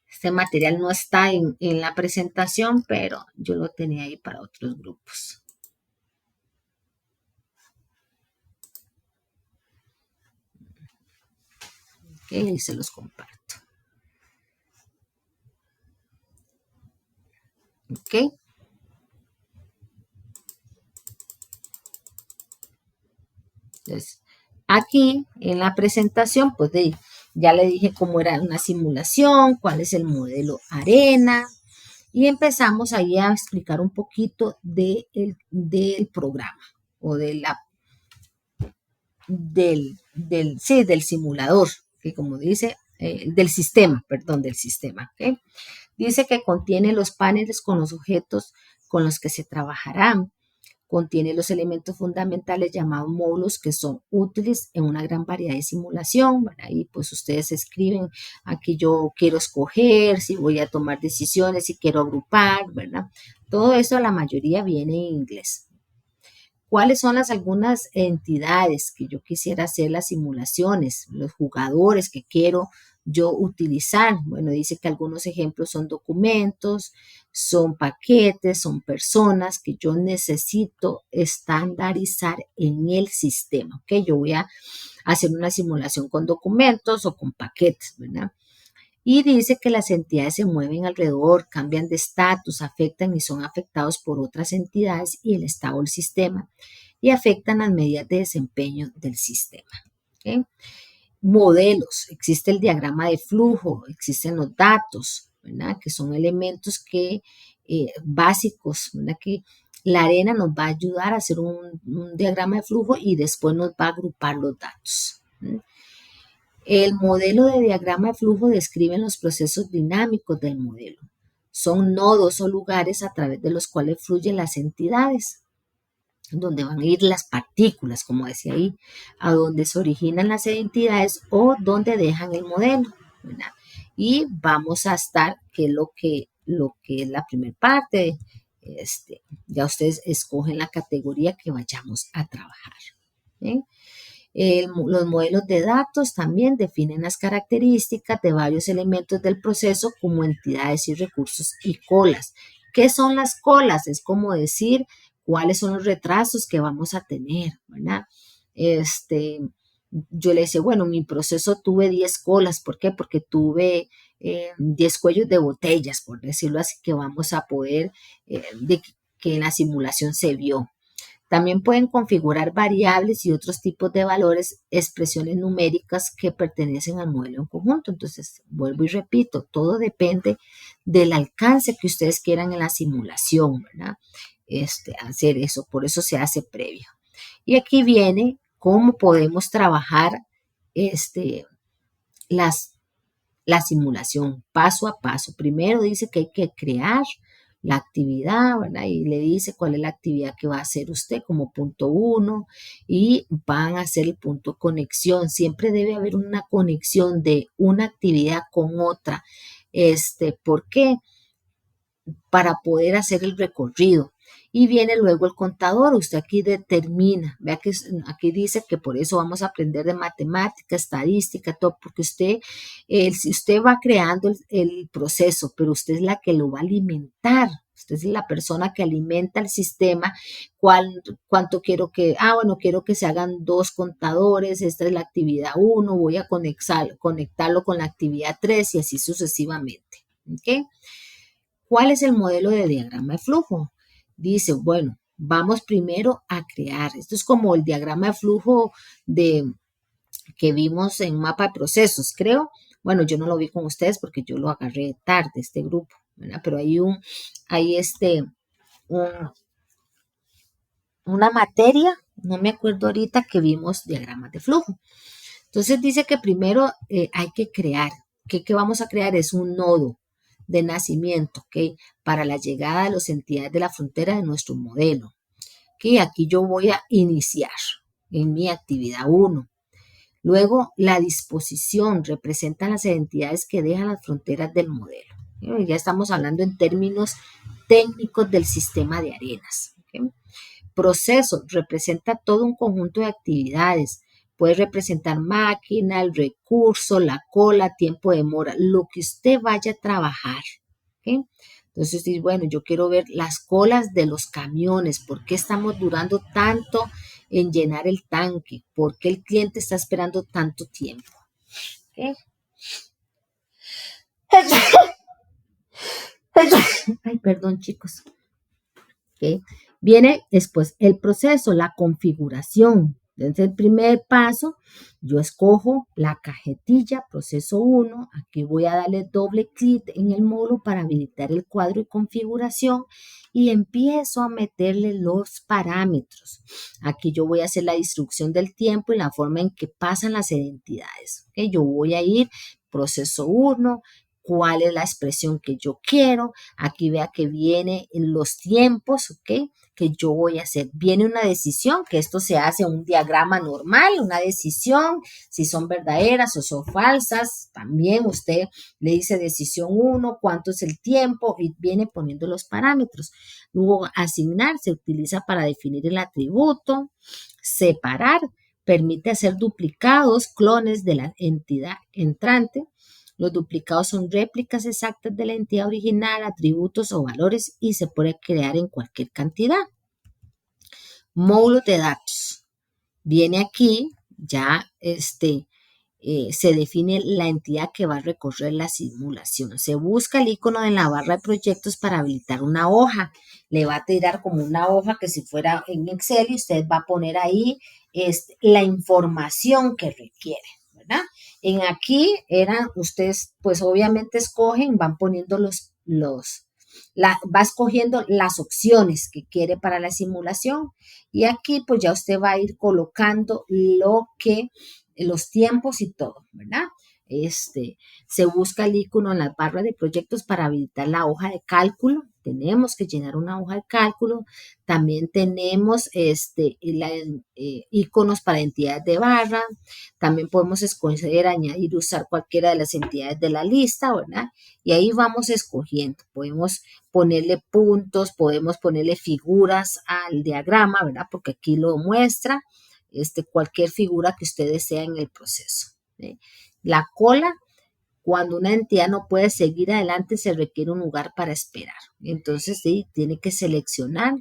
Este material no está en la presentación, pero yo lo tenía ahí para otros grupos. Ok, ahí se los comparto. Ok. Entonces, aquí en la presentación, pues ya le dije cómo era una simulación, cuál es el modelo Arena Y empezamos ahí a explicar un poquito del programa o del simulador, que como dice, del sistema, ¿ok? Dice que contiene los paneles con los objetos con los que se trabajarán. Contiene los elementos fundamentales llamados módulos que son útiles en una gran variedad de simulación. Bueno, ahí pues ustedes escriben, aquí yo quiero escoger, si voy a tomar decisiones, si quiero agrupar, ¿verdad? Todo eso la mayoría viene en inglés. ¿Cuáles son algunas entidades que yo quisiera hacer las simulaciones? Los jugadores que quiero yo utilizar. Bueno, dice que algunos ejemplos son documentos, son paquetes, son personas que yo necesito estandarizar en el sistema. ¿Ok? Yo voy a hacer una simulación con documentos o con paquetes, ¿verdad? Y dice que las entidades se mueven alrededor, cambian de estatus, afectan y son afectados por otras entidades y el estado del sistema y afectan las medidas de desempeño del sistema. ¿Okay? Modelos, existe el diagrama de flujo, existen los datos, ¿verdad? Que son elementos básicos, ¿verdad? Que la arena nos va a ayudar a hacer un diagrama de flujo y después nos va a agrupar los datos. ¿Sí? El modelo de diagrama de flujo describe los procesos dinámicos del modelo. Son nodos o lugares a través de los cuales fluyen las entidades, donde van a ir las partículas, como decía ahí, a donde se originan las entidades o donde dejan el modelo, ¿verdad? Y vamos a estar, que es lo que es la primera parte, ya ustedes escogen la categoría que vayamos a trabajar. ¿Sí? Los modelos de datos también definen las características de varios elementos del proceso como entidades y recursos y colas. ¿Qué son las colas? Es como decir cuáles son los retrasos que vamos a tener, ¿verdad? Yo le decía, bueno, mi proceso tuve 10 colas. ¿Por qué? Porque tuve 10 cuellos de botellas, por decirlo así, que vamos a poder, que en la simulación se vio. También pueden configurar variables y otros tipos de valores, expresiones numéricas que pertenecen al modelo en conjunto. Entonces, vuelvo y repito, todo depende del alcance que ustedes quieran en la simulación, ¿verdad? Hacer eso, por eso se hace previo. Y aquí viene cómo podemos trabajar la simulación paso a paso. Primero dice que hay que crear la actividad, ¿verdad? Y le dice cuál es la actividad que va a hacer usted como punto 1 y van a hacer el punto conexión. Siempre debe haber una conexión de una actividad con otra. ¿Por qué? Para poder hacer el recorrido. Y viene luego el contador, usted aquí determina, vea que aquí dice que por eso vamos a aprender de matemática, estadística, todo, porque si usted va creando el proceso, pero usted es la que lo va a alimentar, usted es la persona que alimenta el sistema, cuánto quiero quiero que se hagan 2 contadores, esta es la actividad 1, voy a conectarlo con la actividad 3 y así sucesivamente, ¿ok? ¿Cuál es el modelo de diagrama de flujo? Dice, bueno, vamos primero a crear. Esto es como el diagrama de flujo que vimos en mapa de procesos, creo. Bueno, yo no lo vi con ustedes porque yo lo agarré tarde, este grupo, ¿verdad? Pero hay una materia, no me acuerdo ahorita, que vimos diagramas de flujo. Entonces dice que primero hay que crear. ¿Qué vamos a crear? Es un nodo de nacimiento, ¿ok? Para la llegada de las entidades de la frontera de nuestro modelo. ¿Ok? Aquí yo voy a iniciar en mi actividad 1. Luego, la disposición representa las entidades que dejan las fronteras del modelo. ¿Ok? Ya estamos hablando en términos técnicos del sistema de arenas. ¿Ok? Proceso representa todo un conjunto de actividades. Puede representar máquina, el recurso, la cola, tiempo de demora, lo que usted vaya a trabajar. ¿Okay? Entonces, bueno, yo quiero ver las colas de los camiones. ¿Por qué estamos durando tanto en llenar el tanque? ¿Por qué el cliente está esperando tanto tiempo? ¿Okay? Ay, perdón, chicos. ¿Okay? Viene después el proceso, la configuración. Entonces, el primer paso, yo escojo la cajetilla, proceso 1. Aquí voy a darle doble clic en el módulo para habilitar el cuadro de configuración y empiezo a meterle los parámetros. Aquí yo voy a hacer la distribución del tiempo y la forma en que pasan las identidades. ¿Okay? Yo voy a ir proceso 1, cuál es la expresión que yo quiero. Aquí vea que viene en los tiempos, ¿ok? Que yo voy a hacer. Viene una decisión, que esto se hace un diagrama normal, una decisión, si son verdaderas o son falsas. También usted le dice decisión 1, cuánto es el tiempo y viene poniendo los parámetros. Luego, asignar se utiliza para definir el atributo. Separar permite hacer duplicados, clones de la entidad entrante. Los duplicados son réplicas exactas de la entidad original, atributos o valores y se puede crear en cualquier cantidad. Módulos de datos. Viene aquí, ya se define la entidad que va a recorrer la simulación. Se busca el icono de la barra de proyectos para habilitar una hoja. Le va a tirar como una hoja que si fuera en Excel y usted va a poner ahí la información que requiere, ¿verdad? En aquí ustedes pues obviamente escogen, van poniendo va escogiendo las opciones que quiere para la simulación y aquí pues ya usted va a ir colocando los tiempos y todo, ¿verdad? Se busca el icono en la barra de proyectos para habilitar la hoja de cálculo. Tenemos que llenar una hoja de cálculo. También tenemos iconos para entidades de barra. También podemos escoger, añadir, usar cualquiera de las entidades de la lista, ¿verdad? Y ahí vamos escogiendo. Podemos ponerle puntos, podemos ponerle figuras al diagrama, ¿verdad? Porque aquí lo muestra. Cualquier figura que usted desea en el proceso. ¿Sí? La cola, cuando una entidad no puede seguir adelante, se requiere un lugar para esperar. Entonces, sí, tiene que seleccionar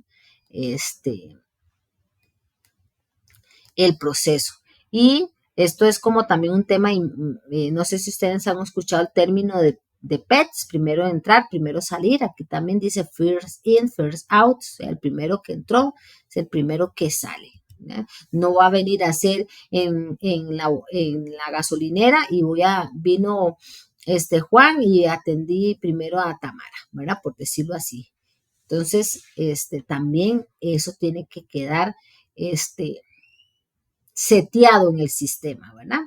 el proceso. Y esto es como también un tema, no sé si ustedes han escuchado el término de PETS, primero entrar, primero salir. Aquí también dice first in, first out, o sea, el primero que entró es el primero que sale. No va a venir a ser en la gasolinera y vino Juan y atendí primero a Tamara, ¿verdad? Por decirlo así. Entonces, también eso tiene que quedar seteado en el sistema, ¿verdad?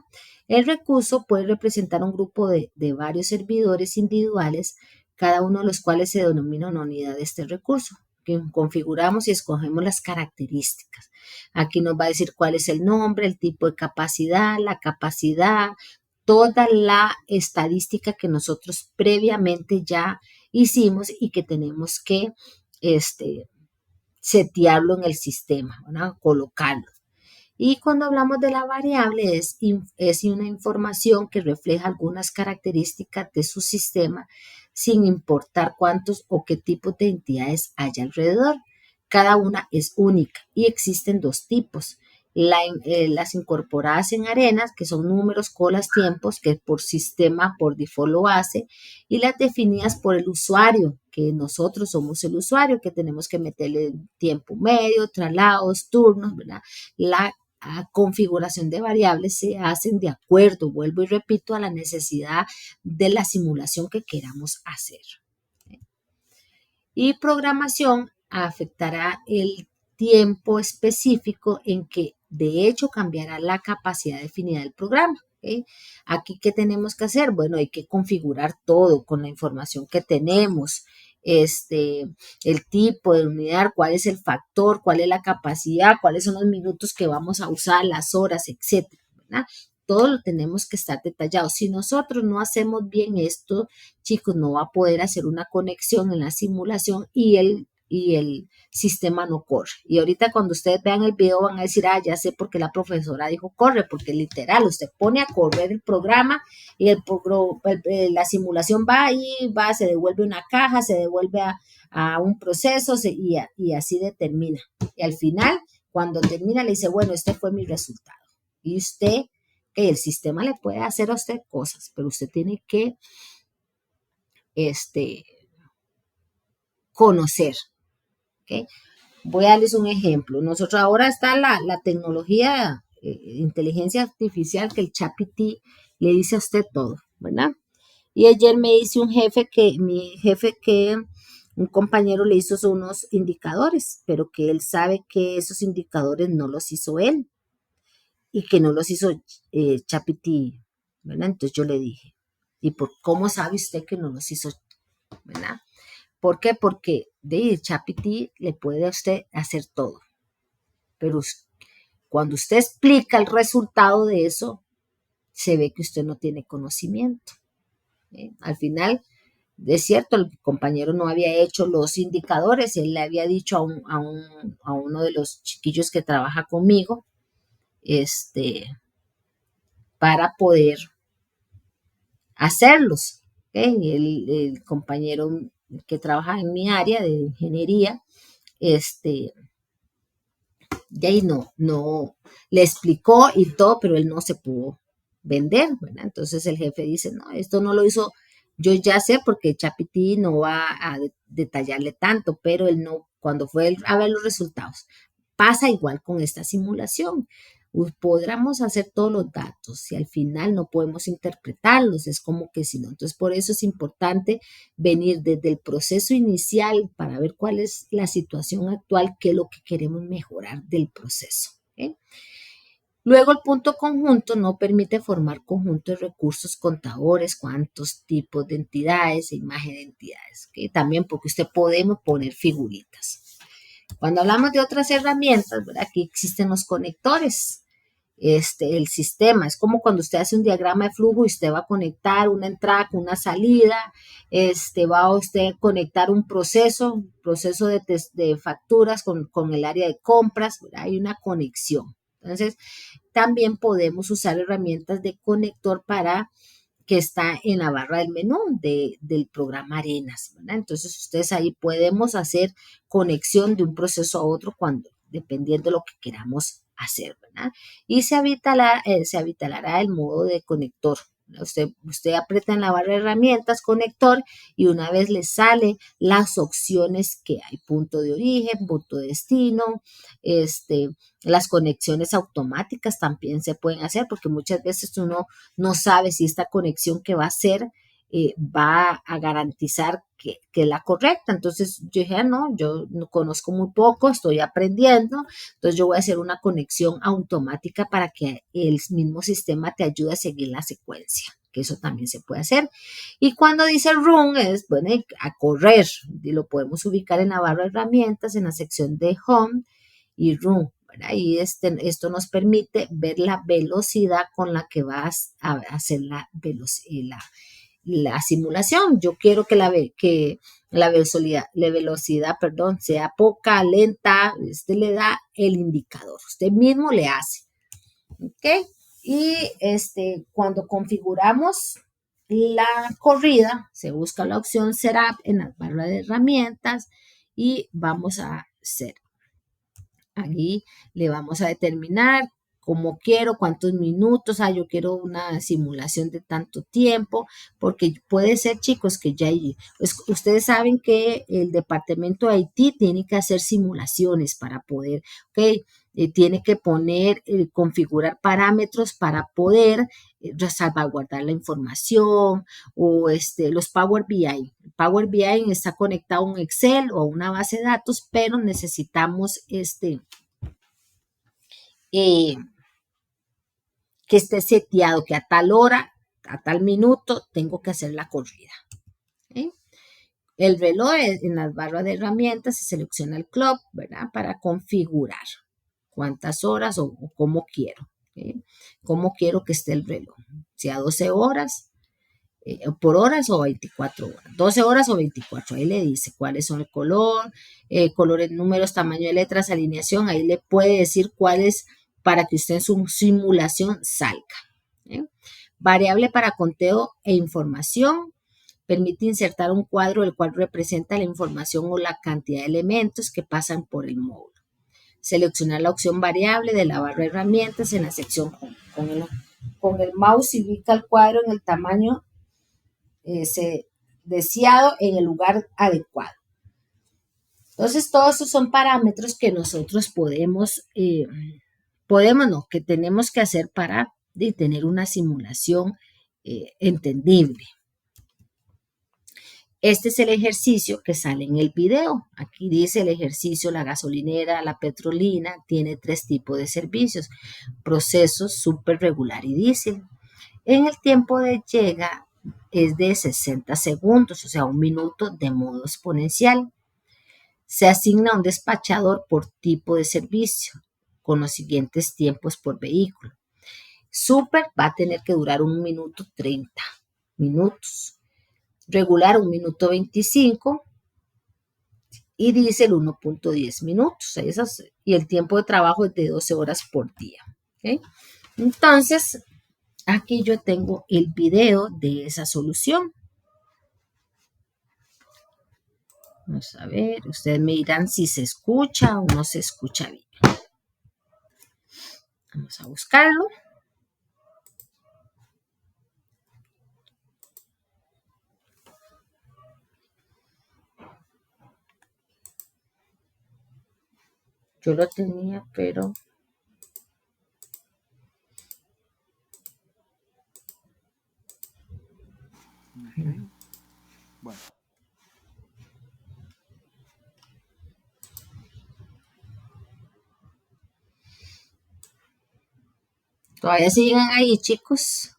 El recurso puede representar un grupo de varios servidores individuales, cada uno de los cuales se denomina una unidad de este recurso. Que configuramos y escogemos las características. Aquí nos va a decir cuál es el nombre, el tipo de capacidad, la capacidad, toda la estadística que nosotros previamente ya hicimos y que tenemos que setearlo en el sistema, ¿verdad? Colocarlo. Y cuando hablamos de la variable es una información que refleja algunas características de su sistema sin importar cuántos o qué tipo de entidades haya alrededor. Cada una es única y existen dos tipos. Las incorporadas en arenas, que son números, colas, tiempos, que por sistema, por default lo hace, y las definidas por el usuario, que nosotros somos el usuario, que tenemos que meterle tiempo medio, traslados, turnos, ¿verdad? La configuración de variables se hacen de acuerdo, vuelvo y repito, a la necesidad de la simulación que queramos hacer. Y programación afectará el tiempo específico en que de hecho cambiará la capacidad definida del programa. ¿Okay? Aquí, ¿qué tenemos que hacer? Bueno, hay que configurar todo con la información que tenemos. El tipo de unidad, cuál es el factor, cuál es la capacidad, cuáles son los minutos que vamos a usar, las horas, etcétera, ¿verdad? Todo lo tenemos que estar detallado. Si nosotros no hacemos bien esto, chicos, no va a poder hacer una conexión en la simulación y el sistema no corre. Y ahorita cuando ustedes vean el video van a decir, ya sé por qué la profesora dijo corre, porque literal, usted pone a correr el programa y la simulación va y se devuelve una caja, se devuelve a un proceso y así determina. Y al final, cuando termina, le dice, bueno, este fue mi resultado. Y usted, el sistema le puede hacer a usted cosas, pero usted tiene que conocer. ¿Okay? Voy a darles un ejemplo. Nosotros ahora está la tecnología, inteligencia artificial, que el ChatGPT le dice a usted todo, ¿verdad? Y ayer me dice un compañero le hizo unos indicadores, pero que él sabe que esos indicadores no los hizo él y que no los hizo ChatGPT, ¿verdad? Entonces yo le dije, ¿y por cómo sabe usted que no los hizo, ¿verdad? ¿Por qué? Porque de ChatGPT le puede a usted hacer todo, pero cuando usted explica el resultado de eso, se ve que usted no tiene conocimiento. Al final, es cierto, el compañero no había hecho los indicadores, él le había dicho a uno de los chiquillos que trabaja conmigo, para poder hacerlos. El compañero que trabaja en mi área de ingeniería, de ahí no, le explicó y todo, pero él no se pudo vender, ¿verdad? Entonces el jefe dice, no, esto no lo hizo, yo ya sé porque ChatGPT no va a detallarle tanto, pero él no, cuando fue a ver los resultados, pasa igual con esta simulación. Podríamos hacer todos los datos y al final no podemos interpretarlos, es como que si no. Entonces, por eso es importante venir desde el proceso inicial para ver cuál es la situación actual, qué es lo que queremos mejorar del proceso. Luego, el punto conjunto no permite formar conjuntos de recursos contadores, cuántos tipos de entidades e imagen de entidades. También porque usted podemos poner figuritas. Cuando hablamos de otras herramientas, ¿verdad? Aquí existen los conectores. El sistema, es como cuando usted hace un diagrama de flujo y usted va a conectar una entrada con una salida, va a usted conectar un proceso de facturas con el área de compras, ¿verdad? Hay una conexión. Entonces, también podemos usar herramientas de conector para que está en la barra del menú del programa Arenas, ¿verdad? Entonces, ustedes ahí podemos hacer conexión de un proceso a otro dependiendo de lo que queramos hacer, ¿verdad? Y se habilitará el modo de conector. Usted aprieta en la barra de herramientas conector y una vez le sale las opciones que hay, punto de origen, punto de destino, las conexiones automáticas también se pueden hacer porque muchas veces uno no sabe si esta conexión que va a hacer va a garantizar que es la correcta. Entonces yo dije, no, yo no conozco muy poco, estoy aprendiendo, entonces yo voy a hacer una conexión automática para que el mismo sistema te ayude a seguir la secuencia, que eso también se puede hacer. Y cuando dice run es, bueno, a correr, y lo podemos ubicar en la barra de herramientas, en la sección de home y run. Y esto nos permite ver la velocidad con la que vas a hacer la simulación. Yo quiero que la velocidad, sea poca, lenta. Usted le da el indicador. Usted mismo le hace. ¿Ok? Y cuando configuramos la corrida, se busca la opción Setup en la barra de herramientas y vamos a Setup. Ahí le vamos a determinar cómo quiero, cuántos minutos, yo quiero una simulación de tanto tiempo, porque puede ser, chicos, que ya pues, ustedes saben que el departamento de IT tiene que hacer simulaciones para poder, tiene que configurar parámetros para poder salvaguardar la información o los Power BI. Power BI está conectado a un Excel o a una base de datos, pero necesitamos que esté seteado, que a tal hora, a tal minuto, tengo que hacer la corrida. El reloj en las barras de herramientas se selecciona el clock, ¿verdad? Para configurar cuántas horas o cómo quiero. Cómo quiero que esté el reloj. Si a 12 horas, por horas o 24 horas. 12 horas o 24. Ahí le dice cuáles son el color, colores, números, tamaño de letras, alineación. Ahí le puede decir cuáles para que usted en su simulación salga. Variable para conteo e información. Permite insertar un cuadro el cual representa la información o la cantidad de elementos que pasan por el módulo. Seleccionar la opción variable de la barra de herramientas en la sección Home. Con el mouse se ubica el cuadro en el tamaño deseado en el lugar adecuado. Entonces, todos esos son parámetros que nosotros que tenemos que hacer para tener una simulación entendible. Este es el ejercicio que sale en el video. Aquí dice el ejercicio, la gasolinera, la petrolina, tiene 3 tipos de servicios, procesos, súper, regular y diésel. En el tiempo de llega es de 60 segundos, o sea, 1 minuto de modo exponencial. Se asigna un despachador por tipo de servicio, con los siguientes tiempos por vehículo. Súper va a tener que durar 1 minuto 30 minutos. Regular 1 minuto 25 y diésel 1.10 minutos. Y el tiempo de trabajo es de 12 horas por día. ¿Okay? Entonces, aquí yo tengo el video de esa solución. Vamos a ver, ustedes me dirán si se escucha o no se escucha bien. Vamos a buscarlo. Yo lo tenía, pero... Okay. Bueno. Todavía siguen ahí, chicos.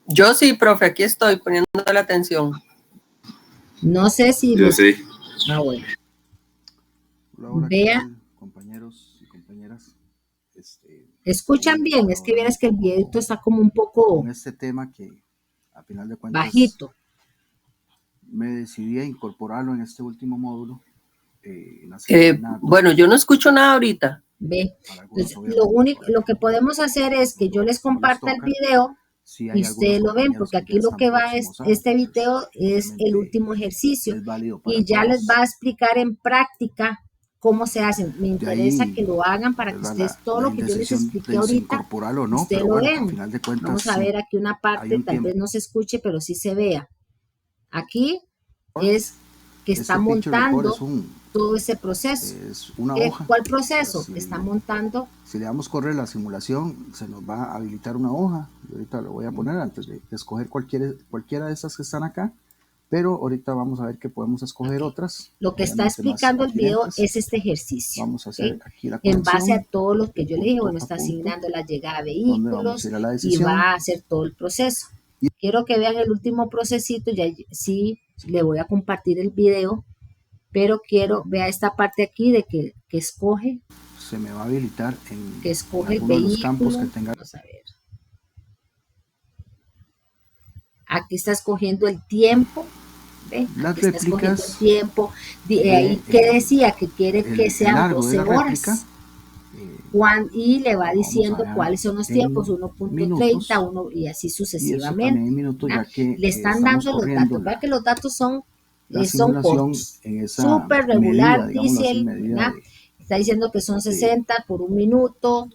Yo sí, profe, aquí estoy poniendo la atención. No sé si... Yo sí. Ah, bueno. Hola, Vea. ¿qué tal, compañeros y compañeras? ¿Escuchan bien? Es que vieras que el video está como un poco con este tema que a final de cuentas bajito. me decidí a incorporarlo en este último módulo. Bueno, yo no escucho nada ahorita. Ve, entonces, lo que podemos hacer es que yo les comparta el video y ustedes lo ven, porque aquí lo que va es, este video es el último ejercicio y ya les va a explicar en práctica cómo se hacen. Me interesa que lo hagan para que ustedes todo lo que yo les expliqué ahorita, ustedes lo ven. Vamos a ver aquí una parte, tal vez no se escuche, pero sí se vea. Aquí es que está montando todo ese proceso. Es una hoja. ¿Cuál proceso? Que está montando. Si le damos correr la simulación, se nos va a habilitar una hoja. Y ahorita lo voy a poner antes de escoger cualquiera de estas que están acá. Pero ahorita vamos a ver que podemos escoger otras. Lo que está explicando el video es este ejercicio. Vamos a hacer aquí la en base a todo lo que yo le dije, bueno, está asignando la llegada a vehículos y va a hacer todo el proceso. Quiero que vean el último procesito, ya sí le voy a compartir el video, pero vea esta parte aquí de que escoge. Se me va a habilitar en que escoge en el vehículo. Los campos que tenga. Vamos a ver. Aquí está escogiendo el tiempo. ¿Ve? Las Aquí está escogiendo réplicas. El tiempo. Ahí que decía que quiere que sean 12 horas. Y le va diciendo cuáles son los tiempos, 1.30, y así sucesivamente. Le están dando los datos. Vea que los datos son cortos. Súper regular, diésel. Está diciendo que son 60 por 1 minuto,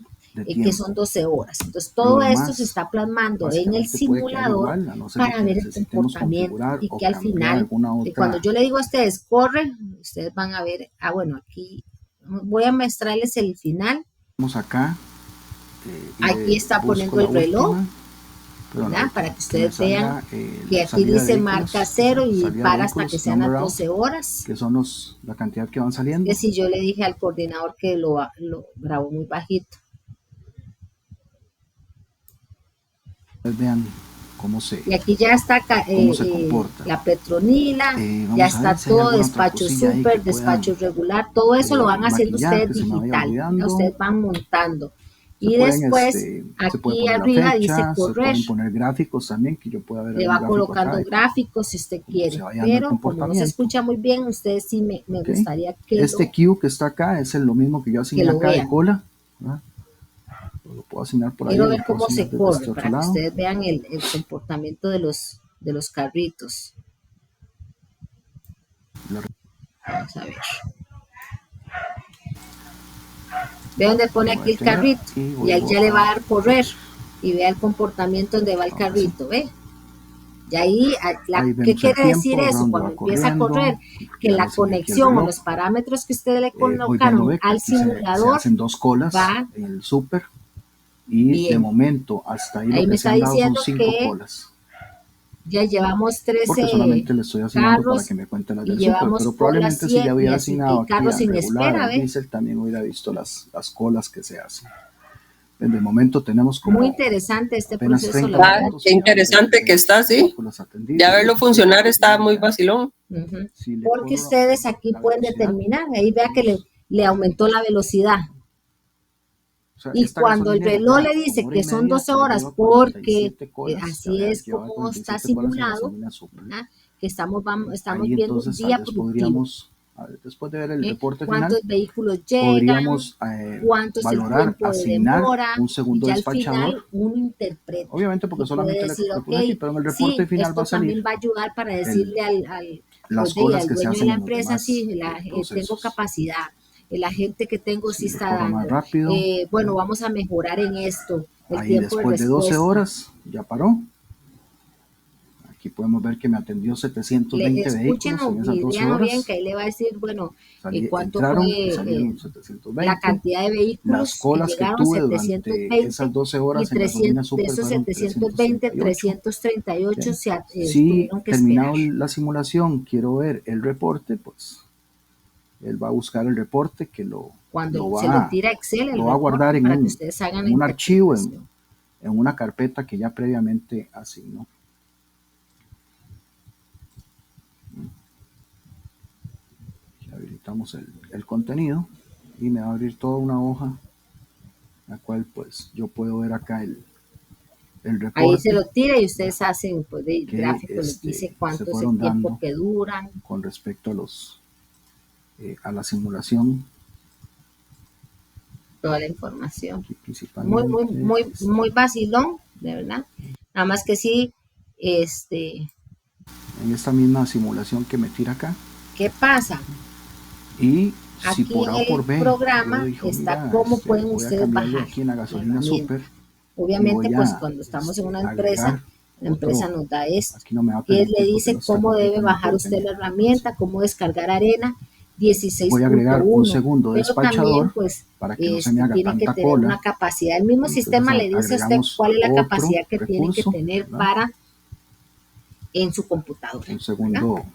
que son 12 horas. Entonces, todo esto se está plasmando en el simulador para ver el comportamiento y que al final, cuando yo le digo a ustedes, corre, ustedes van a ver, bueno, aquí voy a mostrarles el final. Vamos acá. Aquí está poniendo el reloj, ¿verdad? Para que ustedes vean que aquí dice marca 0 y para hasta que sean las 12 horas. Que son la cantidad que van saliendo. Que si yo le dije al coordinador que lo grabó muy bajito. Vean cómo se. Y aquí ya está la petronila, ya está todo, despacho súper, despacho regular, todo eso lo van haciendo ustedes digital, ustedes van montando. Y después, aquí arriba dice correr. Se pueden poner gráficos también, que yo pueda ver. Le va colocando gráficos si usted quiere, pero como no se escucha muy bien, ustedes sí me gustaría que este Q que está acá es lo mismo que yo asigné acá de cola, ¿verdad? Lo puedo asignar por ahí. Quiero ver cómo se corre para que ustedes vean el comportamiento de los carritos. Vamos a ver. Ve donde pone aquí el carrito y ahí ya le va a dar correr y vea el comportamiento donde va el carrito, ¿ve? Y ahí, Ahí ¿qué vemos el quiere decir tiempo, eso? dónde Cuando va empieza a corriendo, correr, que ya la le sigue aquí el conexión o reloj. los parámetros que ustedes le Voy viendo, colocaron ve que al aquí se simulador hacen 2 colas va en el súper y de bien. momento hasta ahí Ahí lo me que se está han dado son diciendo 5 que colas. ya llevamos Porque 13 solamente le estoy asignando para carros que me cuente las y del súper, llevamos pero colas probablemente si ya hubiera asignado aquí carros a sin regular, espera, al ¿ve? diésel, también hubiera visto las colas que se hacen. De momento tenemos Muy como interesante este apenas proceso, 30 la verdad. minutos Qué y ya vamos interesante que está, sí. colas atendidas. Ya verlo funcionar está muy vacilón. Ujú. Si le Porque corro ustedes aquí la pueden velocidad, determinar, ahí vea que le aumentó la velocidad. o sea, Y esta cuando el gasolinera reloj ya le dice con hora y que son media 12 ya horas, lleva porque 47 colas, así ya es lleva como está 47 colas en simulado, gasolina súper. ¿verdad? Que estamos Ahí viendo un entonces tal día vez productivo. podríamos, a ver, después de ver el reporte ¿Cuántos final, vehículos llegan? podríamos ¿Cuánto es el valorar, tiempo de asignar demora? un Y segundo ya al despachador. final uno interpreta. Obviamente porque Y puede solamente le decir, ok, puse aquí, pero en el reporte sí, final va a esto también salir va a ayudar para decirle las pues, colas al que se dueño de hacen la en los empresa, demás sí, tengo procesos. capacidad, el agente que tengo sí Si le está corro más dando. rápido, Bueno, vamos a mejorar en esto, el ahí tiempo de después de 12 respuesta. horas ya paró. Aquí podemos ver que me atendió 720 vehículos en esas 12 Lean bien, horas. que ahí le va a decir, bueno, cuánto Entraron y fue salieron la 720. cantidad de Las vehículos que colas que llegaron, tuve durante 720, esas 12 y horas en gasolina 300, de super esos fueron 720, 338. 338 Si tuvieron que terminado esperar. la simulación quiero ver el reporte, pues él va a buscar el reporte que lo Cuando se le va tira Excel, el lo va a guardar reporte, para que ustedes hagan la un archivo, interpretación. en una carpeta que ya previamente asignó. Ya habilitamos el contenido y me va a abrir toda una hoja, la cual pues yo puedo ver acá el reporte. Ahí se lo tira y ustedes hacen, pues, el que, gráfico les dice se cuánto es el fueron tiempo dando que duran. con respecto a a la simulación. Toda la información. Aquí Muy, principalmente, muy vacilón, de verdad. Nada más que sí, en esta misma simulación que me tira acá. ¿qué pasa? Y si Aquí por A o en por el B programa yo digo, está mira, cómo pueden voy a ustedes cambiarle bajar aquí en la la gasolina herramienta. super. Obviamente, voy pues a, cuando estamos en una empresa, la empresa nos da esto. Aquí no me va a Y él permitir le porque dice no está cómo debe completamente bajar usted la detenido. herramienta, cómo descargar arena, Voy a agregar un 16.1. segundo Pero también, despachador pues, para que no se me haga tiene que tanta tener una cola. capacidad. El mismo Entonces sistema le dice a usted agregamos cuál es la otro capacidad que tiene que recurso, tener ¿verdad? para en su computadora. Un segundo. ¿verdad?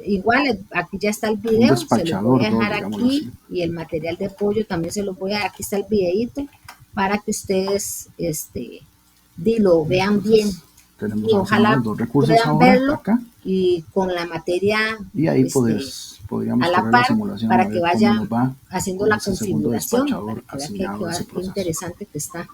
Igual, aquí ya está el Un video, se lo despachador, voy a dejar digámoslo aquí, así. y el material de apoyo también se lo voy a, aquí está el videito, para que ustedes lo vean bien, Tenemos y ojalá dos recursos puedan ahora verlo, acá. y con la materia Y ahí a podríamos la correr la par, simulación para a que ver vaya cómo nos va haciendo con la ese segundo configuración, para despachador que vea asignado a ese qué proceso. interesante que está.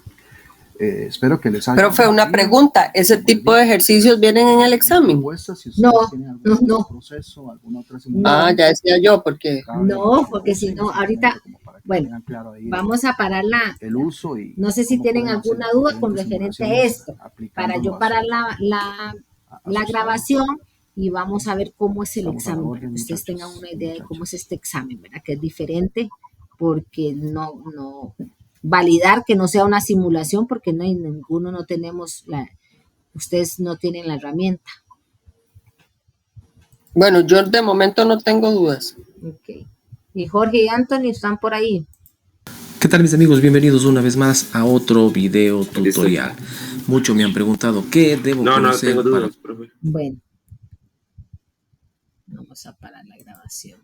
Espero que les haya. Profe, una pregunta, ¿ese tipo de ejercicios vienen en el examen? Si No, tienen algún otro no. proceso, alguna otra No. simulación, Ya decía yo, porque No, porque si no, ahorita, bueno, claro ahí vamos a parar el uso y no sé si cómo tienen pueden hacer alguna duda con diferentes referente a simulaciones esto, para aplicándolo yo a parar su- la sus grabación, y vamos a ver cómo es el Estamos a la examen, orden, para que ustedes muchachos, tengan una idea de cómo es muchachas. este examen, ¿verdad? Que es diferente, porque no validar que no sea una simulación, porque no hay ninguno, no tenemos ustedes no tienen la herramienta. bueno, yo de momento no tengo dudas. Ok. Y Jorge y Anthony están por ahí. ¿Qué tal mis amigos? Bienvenidos una vez más a otro video tutorial. Muchos me han preguntado qué debo conocer tengo para... dudas, profe. Bueno, vamos a parar la grabación.